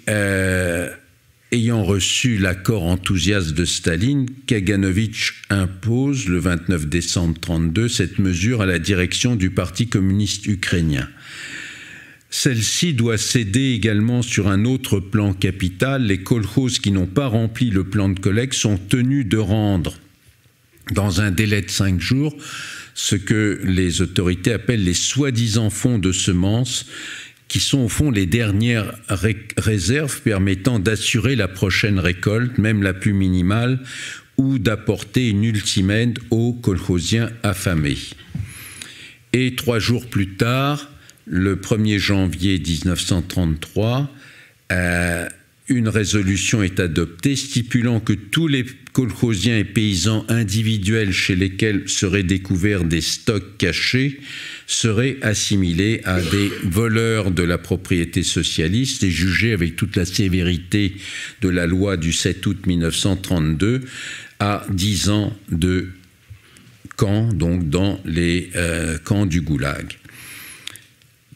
ayant reçu l'accord enthousiaste de Staline, Kaganovich impose le 29 décembre 1932 cette mesure à la direction du Parti communiste ukrainien. Celle-ci doit céder également sur un autre plan capital. Les kolkhozes qui n'ont pas rempli le plan de collecte sont tenus de rendre dans un délai de 5 jours ce que les autorités appellent les soi-disant fonds de semences, qui sont au fond les dernières réserves permettant d'assurer la prochaine récolte, même la plus minimale, ou d'apporter une ultime aide aux kolkhosiens affamés. Et 3 jours plus tard, le 1er janvier 1933, une résolution est adoptée stipulant que tous les kolkhosiens et paysans individuels chez lesquels seraient découverts des stocks cachés seraient assimilés à des voleurs de la propriété socialiste et jugés avec toute la sévérité de la loi du 7 août 1932 à 10 ans de camp, donc dans les camps du Goulag.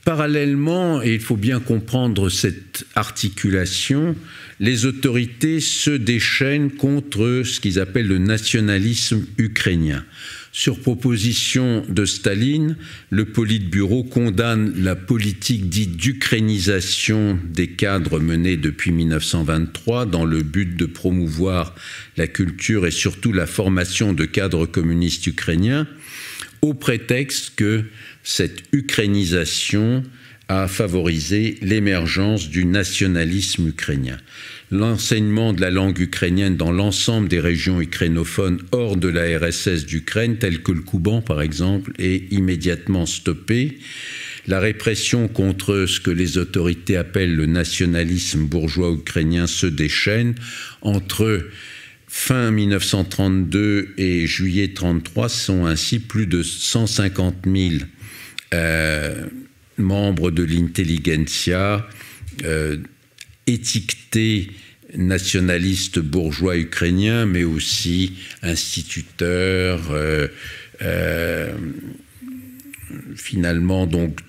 Parallèlement, et il faut bien comprendre cette articulation, les autorités se déchaînent contre ce qu'ils appellent le nationalisme ukrainien. Sur proposition de Staline, le Politburo condamne la politique dite d'ukrainisation des cadres menée depuis 1923 dans le but de promouvoir la culture et surtout la formation de cadres communistes ukrainiens, au prétexte que cette ukrainisation a favorisé l'émergence du nationalisme ukrainien. L'enseignement de la langue ukrainienne dans l'ensemble des régions ukrainophones hors de la RSS d'Ukraine, telles que le Kouban par exemple, est immédiatement stoppé. La répression contre ce que les autorités appellent le nationalisme bourgeois ukrainien se déchaîne. Entre fin 1932 et juillet 1933, sont ainsi plus de 150 000 membres de l'intelligentsia étiquetés nationalistes bourgeois ukrainiens, mais aussi instituteurs, finalement donc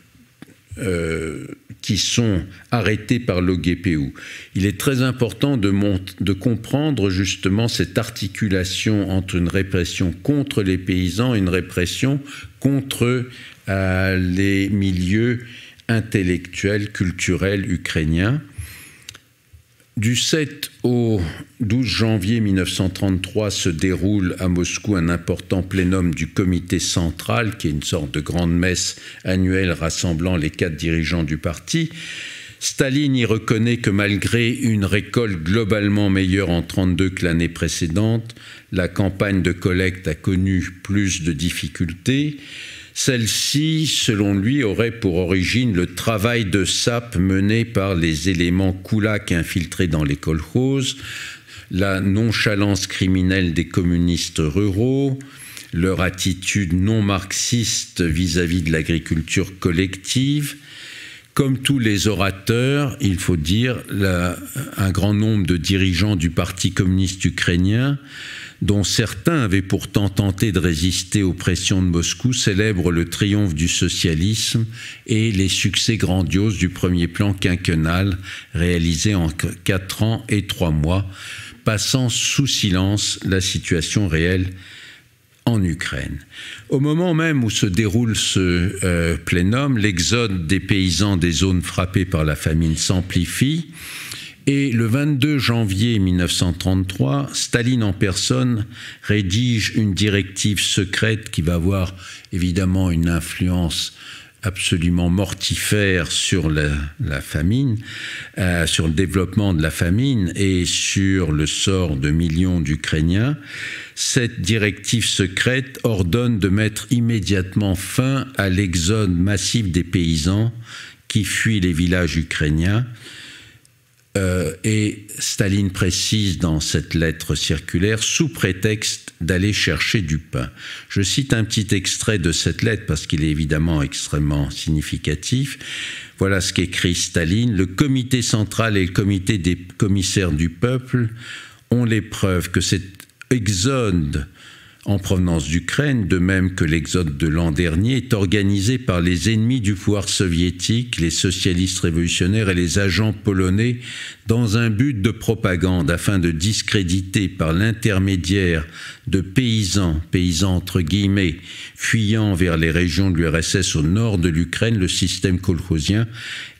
qui sont arrêtés par l'OGPU. Il est très important de comprendre justement cette articulation entre une répression contre les paysans et une répression contre les milieux intellectuels, culturels ukrainiens. Du 7 au 12 janvier 1933 se déroule à Moscou un important plénum du comité central, qui est une sorte de grande messe annuelle rassemblant les 4 dirigeants du parti. Staline y reconnaît que malgré une récolte globalement meilleure en 1932 que l'année précédente, la campagne de collecte a connu plus de difficultés. Celle-ci, selon lui, aurait pour origine le travail de sape mené par les éléments koulaks infiltrés dans les kolkhozes, la nonchalance criminelle des communistes ruraux, leur attitude non marxiste vis-à-vis de l'agriculture collective. Comme tous les orateurs, il faut dire, un grand nombre de dirigeants du Parti communiste ukrainien, dont certains avaient pourtant tenté de résister aux pressions de Moscou, célèbrent le triomphe du socialisme et les succès grandioses du premier plan quinquennal réalisé en 4 ans et 3 mois, passant sous silence la situation réelle en Ukraine. Au moment même où se déroule ce plénum, l'exode des paysans des zones frappées par la famine s'amplifie. Et le 22 janvier 1933, Staline en personne rédige une directive secrète qui va avoir évidemment une influence absolument mortifère sur la famine, sur le développement de la famine et sur le sort de millions d'Ukrainiens. Cette directive secrète ordonne de mettre immédiatement fin à l'exode massif des paysans qui fuient les villages ukrainiens. Et Staline précise dans cette lettre circulaire, sous prétexte d'aller chercher du pain. Je cite un petit extrait de cette lettre parce qu'il est évidemment extrêmement significatif. Voilà ce qu'écrit Staline. Le comité central et le comité des commissaires du peuple ont les preuves que cet exode en provenance d'Ukraine, de même que l'exode de l'an dernier, est organisé par les ennemis du pouvoir soviétique, les socialistes révolutionnaires et les agents polonais dans un but de propagande afin de discréditer par l'intermédiaire de paysans entre guillemets, fuyant vers les régions de l'URSS au nord de l'Ukraine, le système kolkhozien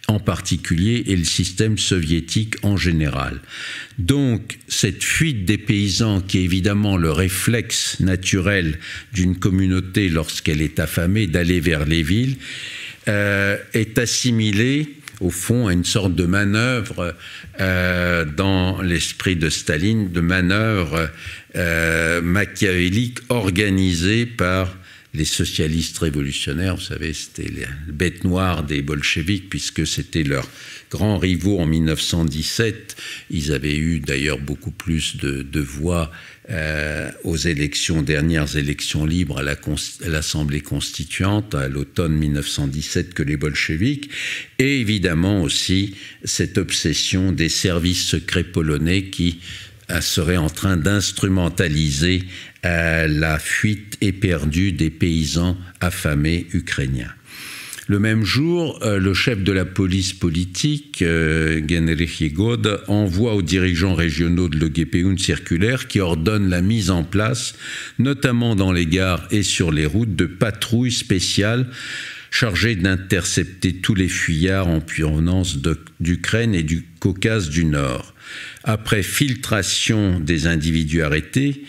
en particulier et le système soviétique en général. Donc, cette fuite des paysans, qui est évidemment le réflexe naturel d'une communauté lorsqu'elle est affamée d'aller vers les villes, est assimilée, au fond, à une sorte de manœuvre dans l'esprit de Staline, de manœuvre machiavélique organisée par les socialistes révolutionnaires. Vous savez, c'était les bêtes noires des bolcheviks, puisque c'était leurs grands rivaux en 1917. Ils avaient eu d'ailleurs beaucoup plus de voix aux dernières élections libres à l'Assemblée constituante, à l'automne 1917, que les bolcheviks. Et évidemment aussi cette obsession des services secrets polonais qui serait en train d'instrumentaliser la fuite éperdue des paysans affamés ukrainiens. Le même jour, le chef de la police politique, Genrikh Yagoda, envoie aux dirigeants régionaux de l'OGPU une circulaire qui ordonne la mise en place, notamment dans les gares et sur les routes, de patrouilles spéciales chargées d'intercepter tous les fuyards en provenance d'Ukraine et du Caucase du Nord. Après filtration des individus arrêtés,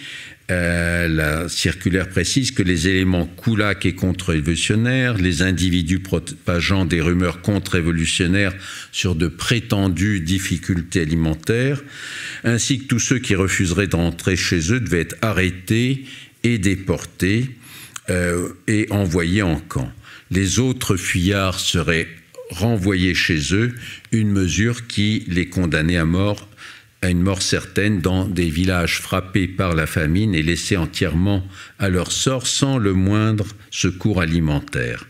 la circulaire précise que les éléments koulaks et contre-révolutionnaires, les individus propageant des rumeurs contre-révolutionnaires sur de prétendues difficultés alimentaires, ainsi que tous ceux qui refuseraient de rentrer chez eux devaient être arrêtés et déportés et envoyés en camp. Les autres fuyards seraient renvoyés chez eux, une mesure qui les condamnait à une mort certaine dans des villages frappés par la famine et laissés entièrement à leur sort sans le moindre secours alimentaire.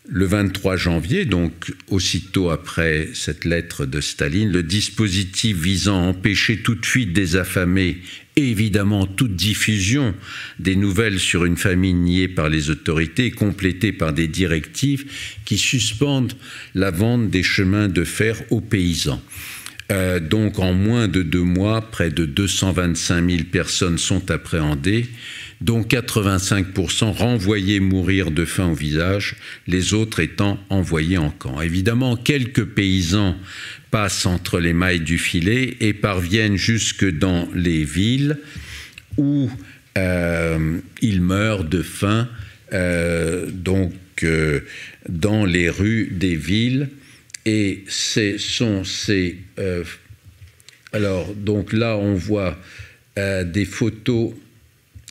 Le 23 janvier, donc aussitôt après cette lettre de Staline, le dispositif visant à empêcher toute fuite des affamés et évidemment toute diffusion des nouvelles sur une famine niée par les autorités est complété par des directives qui suspendent la vente des chemins de fer aux paysans. Donc en moins de 2 mois, près de 225 000 personnes sont appréhendées, dont 85% renvoyés mourir de faim au visage, les autres étant envoyés en camp. Évidemment, quelques paysans passent entre les mailles du filet et parviennent jusque dans les villes où ils meurent de faim, dans les rues des villes. Et alors, donc là, on voit des photos.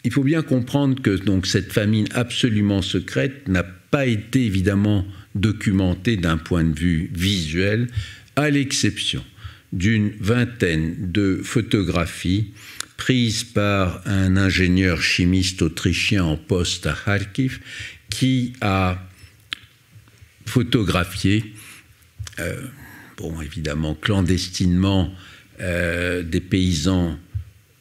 Il faut bien comprendre que donc, cette famine absolument secrète n'a pas été évidemment documentée d'un point de vue visuel, à l'exception d'une vingtaine de photographies prises par un ingénieur chimiste autrichien en poste à Kharkiv qui a photographié, évidemment clandestinement, des paysans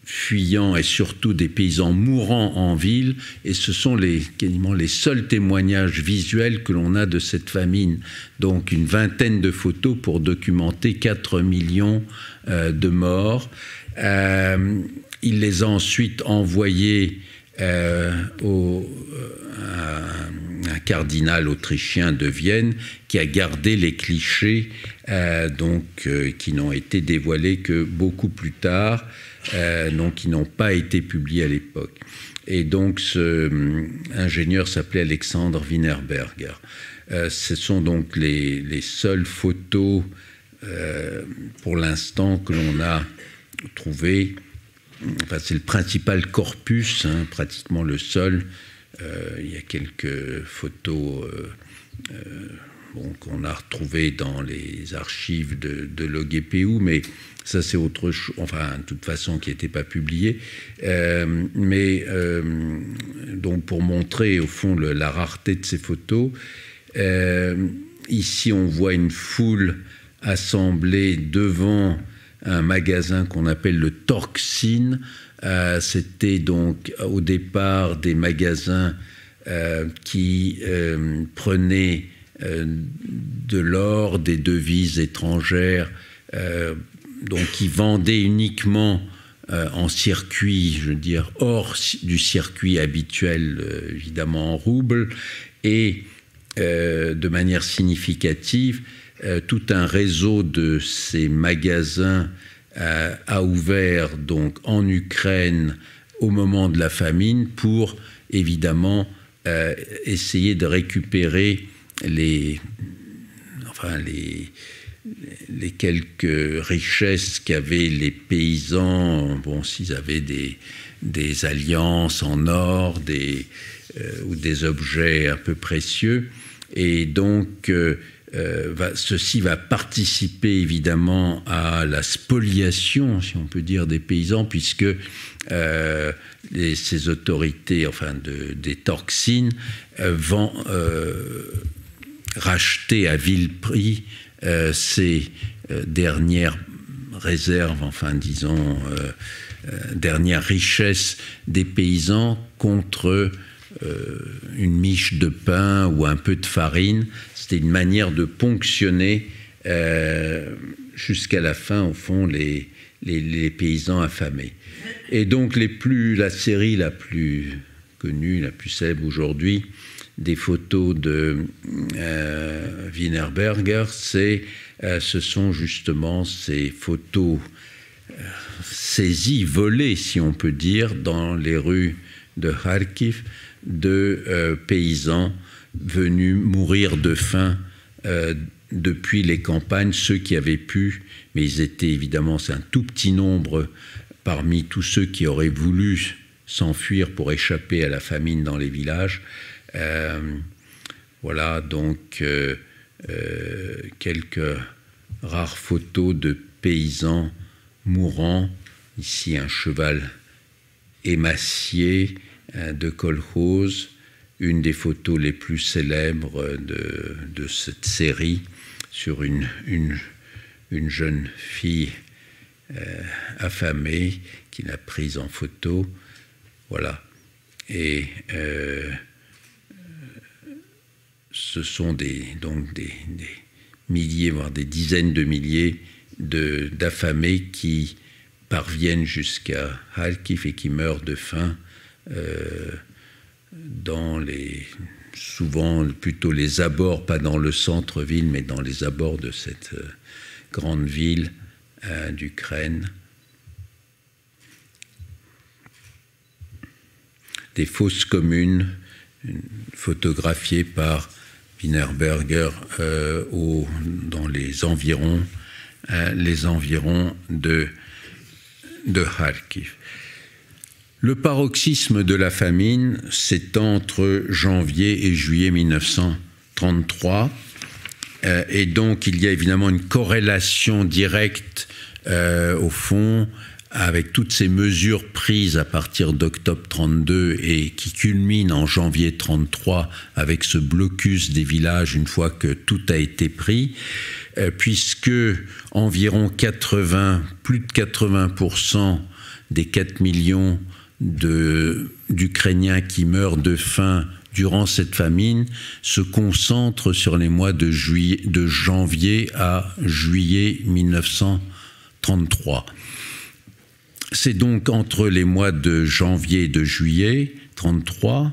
fuyant et surtout des paysans mourant en ville, et ce sont quasiment les seuls témoignages visuels que l'on a de cette famine. Donc une vingtaine de photos pour documenter 4 millions de morts. Il les a ensuite envoyés un cardinal autrichien de Vienne qui a gardé les clichés qui n'ont été dévoilés que beaucoup plus tard, donc qui n'ont pas été publiés à l'époque. Et donc ce ingénieur s'appelait Alexandre Wienerberger. Ce sont donc les seules photos pour l'instant que l'on a trouvées. Enfin, c'est le principal corpus, pratiquement le seul. Il y a quelques photos qu'on a retrouvées dans les archives de l'OGPU, mais ça c'est autre chose, enfin de toute façon qui n'était pas publié. Donc pour montrer au fond la rareté de ces photos, ici on voit une foule assemblée devant un magasin qu'on appelle le Torxin. C'était donc au départ des magasins qui prenaient de l'or, des devises étrangères, donc qui vendaient uniquement en circuit, je veux dire, hors du circuit habituel, évidemment en roubles, et de manière significative, tout un réseau de ces magasins a ouvert donc en Ukraine au moment de la famine pour évidemment essayer de récupérer les quelques richesses qu'avaient les paysans, s'ils avaient des alliances en or ou des objets un peu précieux. Et donc ceci va participer évidemment à la spoliation, si on peut dire, des paysans, puisque ces autorités, des Torxines, vont racheter à vil prix ces dernières réserves, dernières richesses des paysans contre une miche de pain ou un peu de farine. C'était une manière de ponctionner jusqu'à la fin, au fond, les paysans affamés. Et donc la série la plus connue, la plus célèbre aujourd'hui, des photos de Wienerberger, ce sont justement ces photos saisies, volées, si on peut dire, dans les rues de Kharkiv, de paysans venus mourir de faim depuis les campagnes, ceux qui avaient pu, mais ils étaient évidemment, c'est un tout petit nombre parmi tous ceux qui auraient voulu s'enfuir pour échapper à la famine dans les villages. Voilà donc quelques rares photos de paysans mourants. Ici un cheval émacié de kolkhoz, une des photos les plus célèbres de cette série, sur une jeune fille affamée qui l'a prise en photo. Voilà. Et ce sont donc des milliers, voire des dizaines de milliers d'affamés qui parviennent jusqu'à Kharkiv et qui meurent de faim souvent plutôt les abords, pas dans le centre-ville, mais dans les abords de cette grande ville d'Ukraine. Des fosses communes photographiées par Wienerberger dans les environs de Kharkiv. Le paroxysme de la famine s'étend entre janvier et juillet 1933, et donc il y a évidemment une corrélation directe, au fond, avec toutes ces mesures prises à partir d'octobre 32 et qui culminent en janvier 33 avec ce blocus des villages une fois que tout a été pris, puisque environ plus de 80% des 4 millions d'Ukrainiens qui meurent de faim durant cette famine se concentrent sur les mois de janvier à juillet 1933. C'est donc entre les mois de janvier et de juillet 1933,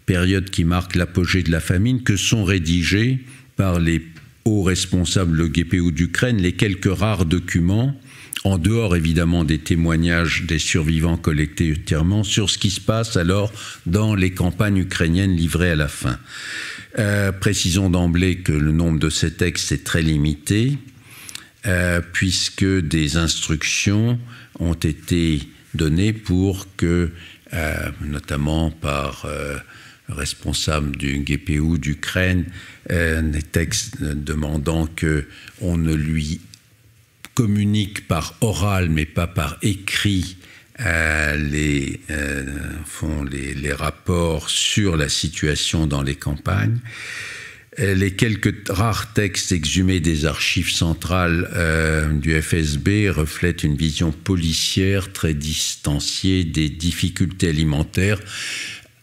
période qui marque l'apogée de la famine, que sont rédigés par les hauts responsables de GPU d'Ukraine les quelques rares documents, en dehors évidemment des témoignages des survivants collectés ultérieurement, sur ce qui se passe alors dans les campagnes ukrainiennes livrées à la faim. Précisons d'emblée que le nombre de ces textes est très limité, puisque des instructions ont été données pour que, notamment par le responsable du GPU d'Ukraine, des textes demandant qu'on ne lui communique par oral mais pas par écrit les rapports sur la situation dans les campagnes. Les quelques rares textes exhumés des archives centrales du FSB reflètent une vision policière très distanciée des difficultés alimentaires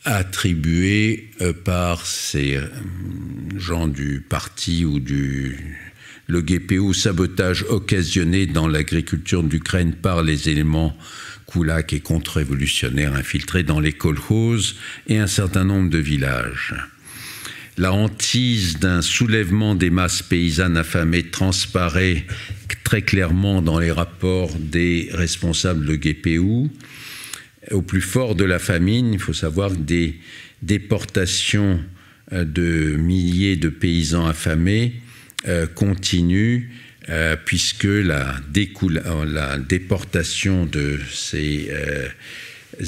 attribuées par ces gens du parti ou le GPU au sabotage occasionné dans l'agriculture d'Ukraine par les éléments koulaks et contre-révolutionnaires infiltrés dans les kolkhozes et un certain nombre de villages. La hantise d'un soulèvement des masses paysannes affamées transparaît très clairement dans les rapports des responsables de GPU. Au plus fort de la famine, il faut savoir que des déportations de milliers de paysans affamés continuent, puisque la déportation de ces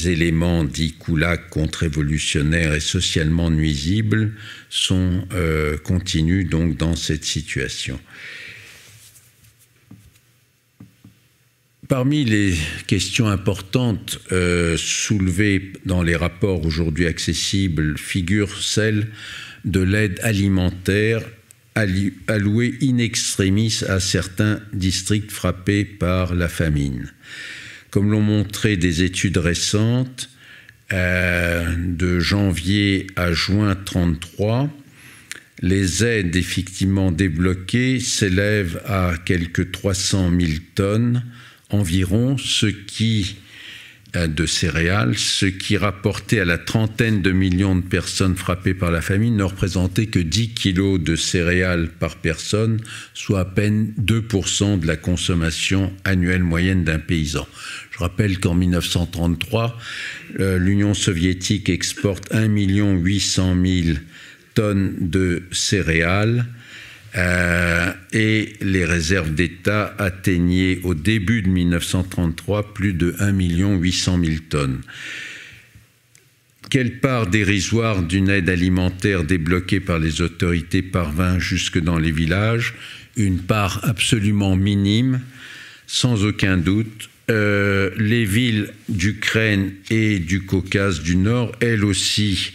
éléments dits koulaks contre-révolutionnaires et socialement nuisibles continuent donc dans cette situation. Parmi les questions importantes soulevées dans les rapports aujourd'hui accessibles figure celle de l'aide alimentaire allouée in extremis à certains districts frappés par la famine. Comme l'ont montré des études récentes, de janvier à juin 1933, les aides effectivement débloquées s'élèvent à quelques 300 000 tonnes environ, de céréales, ce qui rapporté à la trentaine de millions de personnes frappées par la famine ne représentait que 10 kilos de céréales par personne, soit à peine 2% de la consommation annuelle moyenne d'un paysan. Je rappelle qu'en 1933, l'Union soviétique exporte 1 800 000 tonnes de céréales, et les réserves d'État atteignaient au début de 1933 plus de 1 800 000 tonnes. Quelle part dérisoire d'une aide alimentaire débloquée par les autorités parvint jusque dans les villages? Une part absolument minime, sans aucun doute. Les villes d'Ukraine et du Caucase du Nord, elles aussi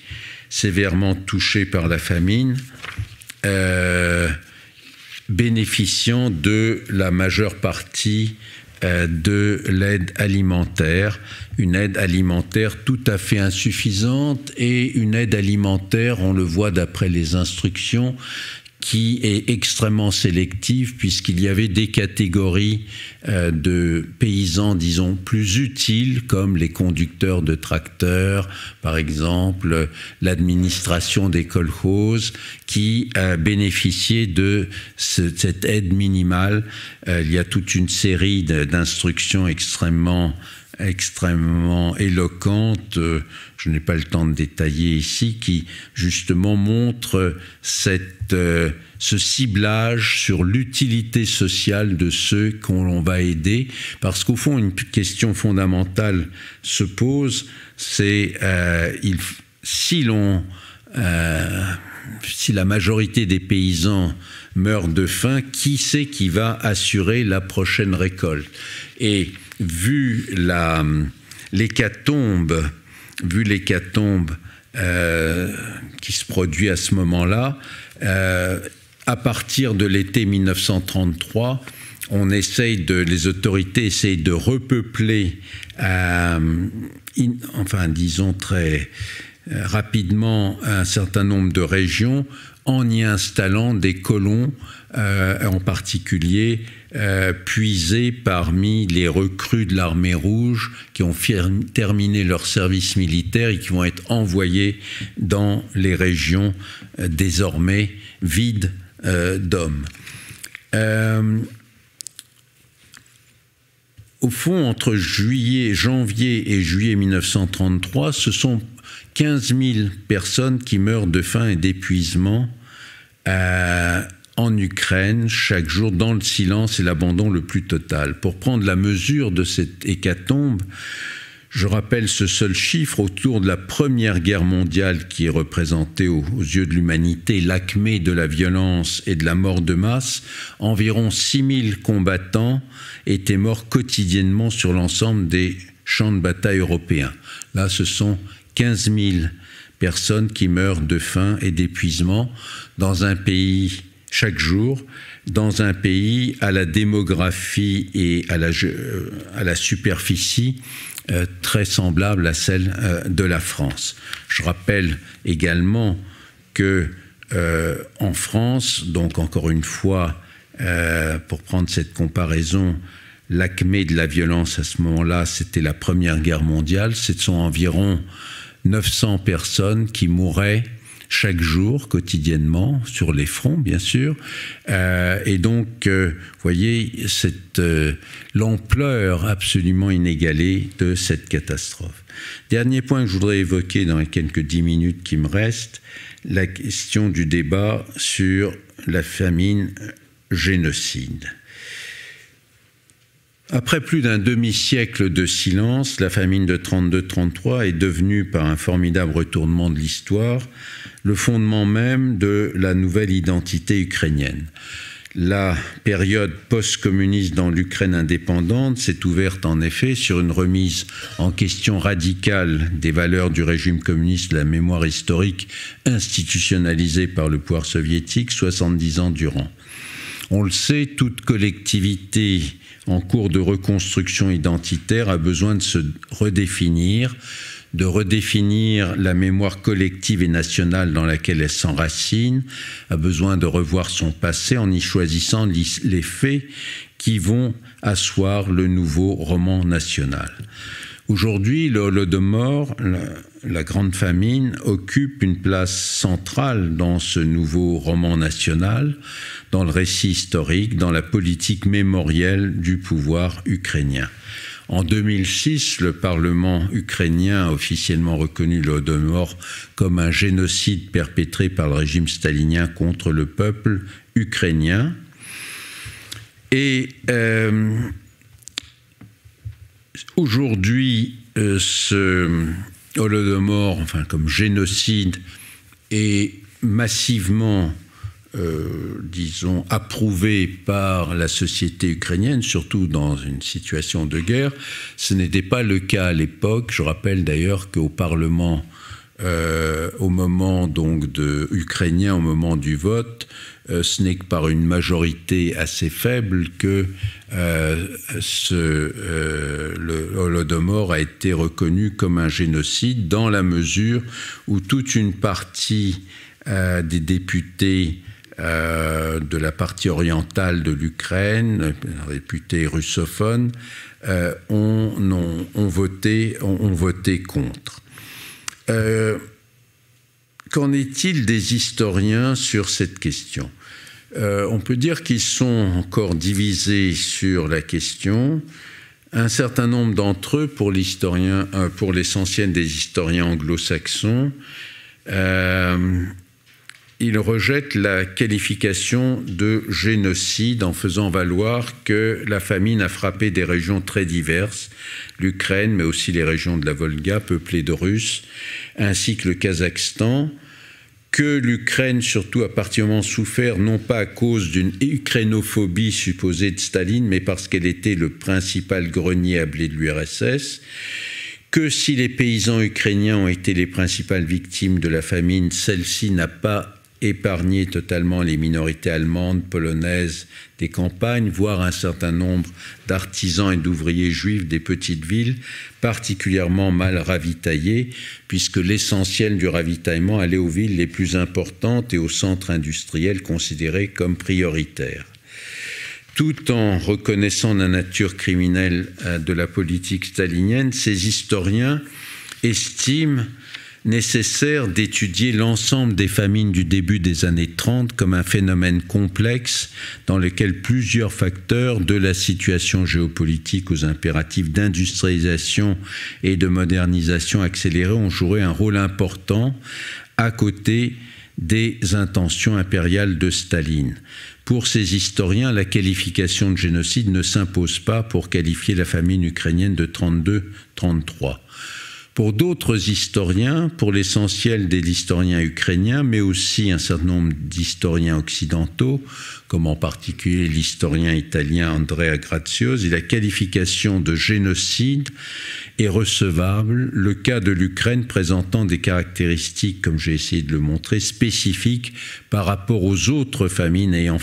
sévèrement touchées par la famine, bénéficiant de la majeure partie de l'aide alimentaire, une aide alimentaire tout à fait insuffisante et une aide alimentaire, on le voit d'après les instructions, qui est extrêmement sélective, puisqu'il y avait des catégories de paysans, disons, plus utiles, comme les conducteurs de tracteurs, par exemple, l'administration des kolkhozes, qui bénéficiaient de cette aide minimale. Il y a toute une série d'instructions extrêmement éloquente, je n'ai pas le temps de détailler ici, qui justement montre ce ciblage sur l'utilité sociale de ceux qu'on va aider, parce qu'au fond, une question fondamentale se pose, c'est si la majorité des paysans meurent de faim, qui c'est qui va assurer la prochaine récolte? Et vu l'hécatombe qui se produit à ce moment-là, à partir de l'été 1933, les autorités essayent de repeupler, disons très rapidement, un certain nombre de régions en y installant des colons, en particulier puisés parmi les recrues de l'armée rouge qui ont terminé leur service militaire et qui vont être envoyés dans les régions désormais vides d'hommes. Au fond, entre janvier et juillet 1933, ce sont 15 000 personnes qui meurent de faim et d'épuisement en Ukraine chaque jour, dans le silence et l'abandon le plus total. Pour prendre la mesure de cette hécatombe, je rappelle ce seul chiffre: autour de la Première Guerre mondiale, qui est représentée aux yeux de l'humanité l'acmé de la violence et de la mort de masse, environ 6 000 combattants étaient morts quotidiennement sur l'ensemble des champs de bataille européens. Là, ce sont 15 000 personnes qui meurent de faim et d'épuisement dans un pays chaque jour, dans un pays à la démographie et à la superficie très semblable à celle de la France. Je rappelle également que en France, donc encore une fois, pour prendre cette comparaison, l'acmé de la violence à ce moment-là, c'était la Première Guerre mondiale. Ce sont environ 900 personnes qui mouraient chaque jour, quotidiennement, sur les fronts, bien sûr. Et donc, vous voyez l'ampleur absolument inégalée de cette catastrophe. Dernier point que je voudrais évoquer dans les quelques 10 minutes qui me restent, la question du débat sur la famine génocide. Après plus d'un demi-siècle de silence, la famine de 32-33 est devenue, par un formidable retournement de l'histoire, le fondement même de la nouvelle identité ukrainienne. La période post-communiste dans l'Ukraine indépendante s'est ouverte en effet sur une remise en question radicale des valeurs du régime communiste, de la mémoire historique institutionnalisée par le pouvoir soviétique 70 ans durant. On le sait, toute collectivité en cours de reconstruction identitaire a besoin de se redéfinir, de redéfinir la mémoire collective et nationale dans laquelle elle s'enracine, a besoin de revoir son passé en y choisissant les faits qui vont asseoir le nouveau roman national. Aujourd'hui, le Holodomor, la grande famine, occupe une place centrale dans ce nouveau roman national, dans le récit historique, dans la politique mémorielle du pouvoir ukrainien. En 2006, le Parlement ukrainien a officiellement reconnu le Holodomor comme un génocide perpétré par le régime stalinien contre le peuple ukrainien. Et aujourd'hui, ce Holodomor, comme génocide, est massivement disons, approuvé par la société ukrainienne, surtout dans une situation de guerre. Ce n'était pas le cas à l'époque. Je rappelle d'ailleurs qu'au Parlement, au moment ukrainien, au moment du vote, ce n'est que par une majorité assez faible que le Holodomor a été reconnu comme un génocide, dans la mesure où toute une partie des députés de la partie orientale de l'Ukraine, réputée russophone, ont voté contre. Qu'en est-il des historiens sur cette question ? On peut dire qu'ils sont encore divisés sur la question. Un certain nombre d'entre eux, pour l'essentiel des historiens anglo-saxons, ils rejettent la qualification de génocide en faisant valoir que la famine a frappé des régions très diverses, l'Ukraine, mais aussi les régions de la Volga, peuplées de Russes, ainsi que le Kazakhstan, que l'Ukraine, surtout, a particulièrement souffert, non pas à cause d'une ukrainophobie supposée de Staline, mais parce qu'elle était le principal grenier à blé de l'URSS, que si les paysans ukrainiens ont été les principales victimes de la famine, celle-ci n'a pas épargné totalement les minorités allemandes, polonaises des campagnes, voire un certain nombre d'artisans et d'ouvriers juifs des petites villes, particulièrement mal ravitaillés, puisque l'essentiel du ravitaillement allait aux villes les plus importantes et aux centres industriels considérés comme prioritaires. Tout en reconnaissant la nature criminelle de la politique stalinienne, ces historiens estiment nécessaire d'étudier l'ensemble des famines du début des années 30 comme un phénomène complexe dans lequel plusieurs facteurs, de la situation géopolitique aux impératifs d'industrialisation et de modernisation accélérée, ont joué un rôle important à côté des intentions impériales de Staline. Pour ces historiens, la qualification de génocide ne s'impose pas pour qualifier la famine ukrainienne de 32-33. Pour d'autres historiens, pour l'essentiel des historiens ukrainiens, mais aussi un certain nombre d'historiens occidentaux, comme en particulier l'historien italien Andrea Graziosi, la qualification de génocide est recevable, le cas de l'Ukraine présentant des caractéristiques, comme j'ai essayé de le montrer, spécifiques par rapport aux autres famines ayant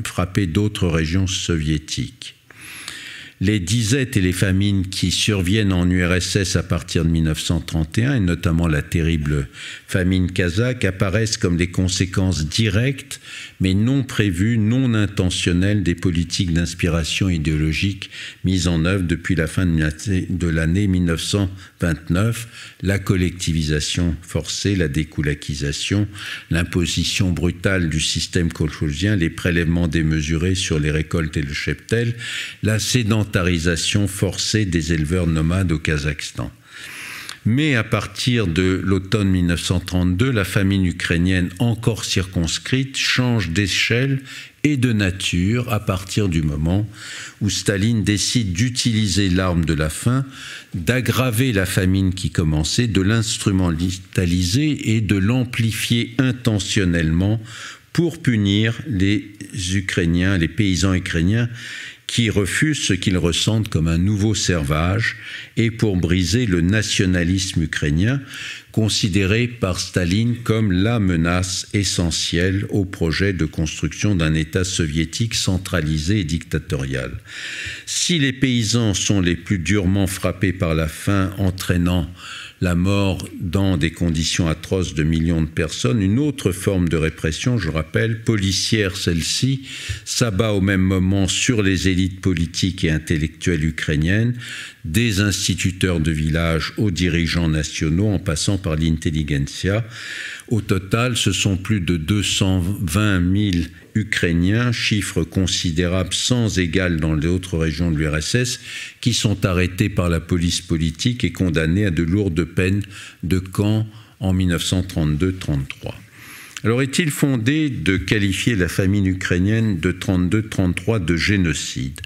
frappé d'autres régions soviétiques. Les disettes et les famines qui surviennent en URSS à partir de 1931, et notamment la terrible famine kazakh, apparaissent comme des conséquences directes, mais non prévues, non intentionnelles des politiques d'inspiration idéologique mises en œuvre depuis la fin de l'année 1929, la collectivisation forcée, la découlakisation, l'imposition brutale du système kolchosien, les prélèvements démesurés sur les récoltes et le cheptel, la sédentarisation forcée des éleveurs nomades au Kazakhstan. Mais à partir de l'automne 1932, la famine ukrainienne, encore circonscrite, change d'échelle et de nature à partir du moment où Staline décide d'utiliser l'arme de la faim, d'aggraver la famine qui commençait, de l'instrumentaliser et de l'amplifier intentionnellement pour punir les Ukrainiens, les paysans ukrainiens, qui refusent ce qu'ils ressentent comme un nouveau servage et pour briser le nationalisme ukrainien, considéré par Staline comme la menace essentielle au projet de construction d'un État soviétique centralisé et dictatorial. Si les paysans sont les plus durement frappés par la faim, entraînant la mort dans des conditions atroces de millions de personnes, une autre forme de répression, je rappelle, policière celle-ci, s'abat au même moment sur les élites politiques et intellectuelles ukrainiennes, des instituteurs de village aux dirigeants nationaux, en passant par l'intelligentsia. Au total, ce sont plus de 220 000 Ukrainiens, chiffre considérable sans égal dans les autres régions de l'URSS, qui sont arrêtés par la police politique et condamnés à de lourdes peines de camp en 1932-33. Alors est-il fondé de qualifier la famine ukrainienne de 32-33 de génocide ?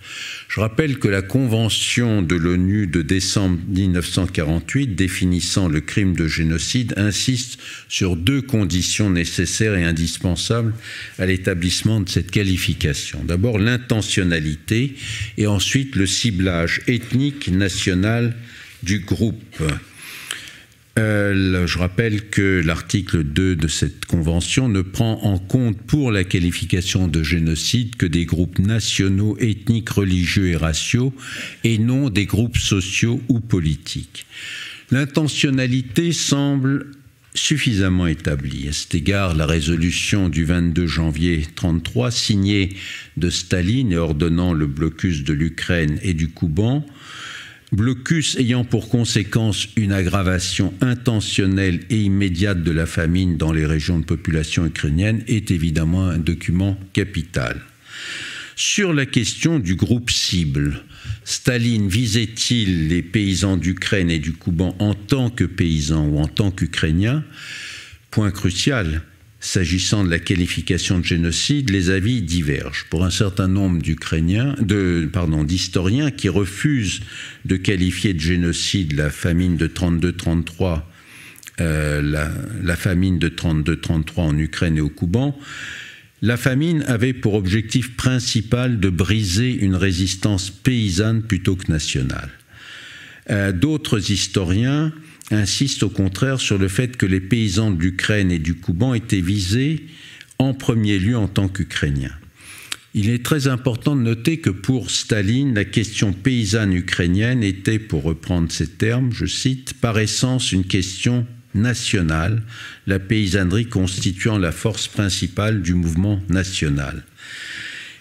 Je rappelle que la Convention de l'ONU de décembre 1948 définissant le crime de génocide insiste sur deux conditions nécessaires et indispensables à l'établissement de cette qualification. D'abord l'intentionnalité et ensuite le ciblage ethnique national du groupe. Je rappelle que l'article 2 de cette convention ne prend en compte pour la qualification de génocide que des groupes nationaux, ethniques, religieux et raciaux, et non des groupes sociaux ou politiques. L'intentionnalité semble suffisamment établie. À cet égard, la résolution du 22 janvier 1933, signée de Staline et ordonnant le blocus de l'Ukraine et du Kouban, blocus ayant pour conséquence une aggravation intentionnelle et immédiate de la famine dans les régions de population ukrainienne, est évidemment un document capital. Sur la question du groupe cible, Staline visait-il les paysans d'Ukraine et du Kouban en tant que paysans ou en tant qu'Ukrainiens? Point crucial. S'agissant de la qualification de génocide, les avis divergent. Pour un certain nombre d'historiens qui refusent de qualifier de génocide la famine de 32-33, la famine de 32-33 en Ukraine et au Kouban, la famine avait pour objectif principal de briser une résistance paysanne plutôt que nationale. D'autres historiens insistent au contraire sur le fait que les paysans de l'Ukraine et du Kouban étaient visés en premier lieu en tant qu'Ukrainiens. Il est très important de noter que pour Staline, la question paysanne ukrainienne était, pour reprendre ces termes, je cite, « par essence une question nationale, la paysannerie constituant la force principale du mouvement national. »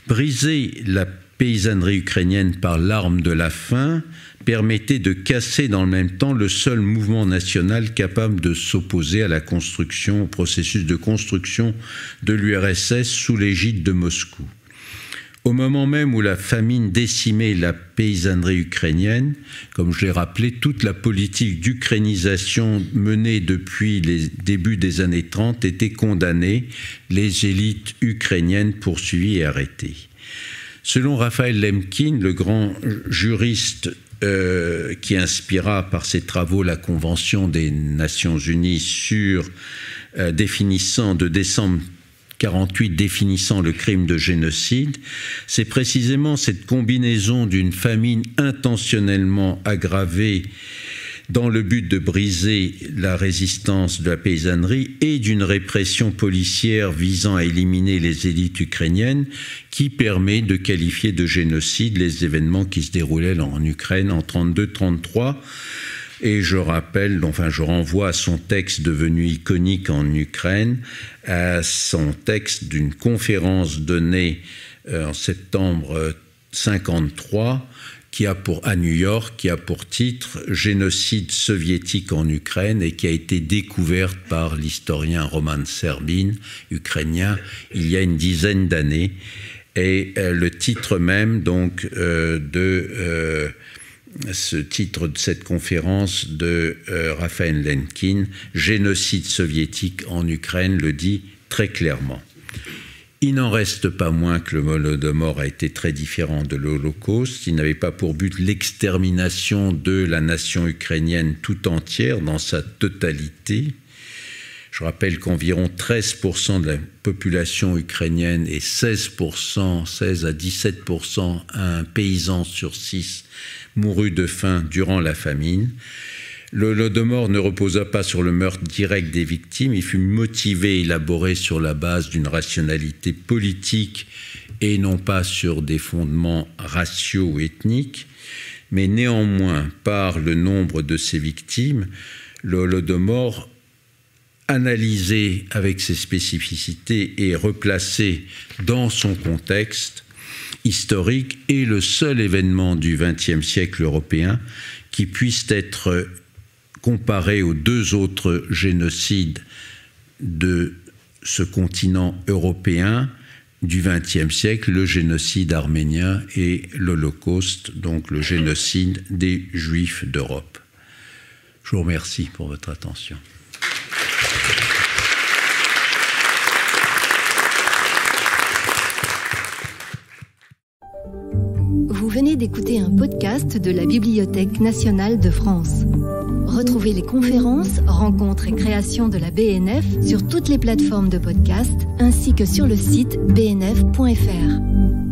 Briser la paysannerie ukrainienne par l'arme de la faim permettait de casser dans le même temps le seul mouvement national capable de s'opposer à la construction, au processus de construction de l'URSS sous l'égide de Moscou. Au moment même où la famine décimait la paysannerie ukrainienne, comme je l'ai rappelé, toute la politique d'ukrainisation menée depuis les débuts des années 30 était condamnée, les élites ukrainiennes poursuivies et arrêtées. Selon Raphaël Lemkin, le grand juriste qui inspira par ses travaux la Convention des Nations Unies sur définissant de décembre 1948 définissant le crime de génocide, c'est précisément cette combinaison d'une famine intentionnellement aggravée dans le but de briser la résistance de la paysannerie et d'une répression policière visant à éliminer les élites ukrainiennes qui permet de qualifier de génocide les événements qui se déroulaient en Ukraine en 1932-1933. Et je renvoie à son texte devenu iconique en Ukraine, à son texte d'une conférence donnée en septembre 1953, à New York, qui a pour titre « Génocide soviétique en Ukraine » et qui a été découverte par l'historien Roman Serbin, ukrainien, il y a une dizaine d'années. Et le titre même ce titre de cette conférence de Raphaël Lemkin, « Génocide soviétique en Ukraine », le dit très clairement. Il n'en reste pas moins que le Holodomor a été très différent de l'Holocauste. Il n'avait pas pour but l'extermination de la nation ukrainienne tout entière, dans sa totalité. Je rappelle qu'environ 13% de la population ukrainienne et 16 à 17%, un paysan sur 6, mourut de faim durant la famine. Le Holodomor ne reposa pas sur le meurtre direct des victimes, il fut motivé et élaboré sur la base d'une rationalité politique et non pas sur des fondements raciaux ou ethniques, mais néanmoins, par le nombre de ses victimes, le Holodomor, analysé avec ses spécificités et replacé dans son contexte historique, est le seul événement du XXe siècle européen qui puisse être comparé aux deux autres génocides de ce continent européen du XXe siècle, le génocide arménien et l'Holocauste, donc le génocide des Juifs d'Europe. Je vous remercie pour votre attention. Vous venez d'écouter un podcast de la Bibliothèque nationale de France. Retrouvez les conférences, rencontres et créations de la BNF sur toutes les plateformes de podcast ainsi que sur le site bnf.fr.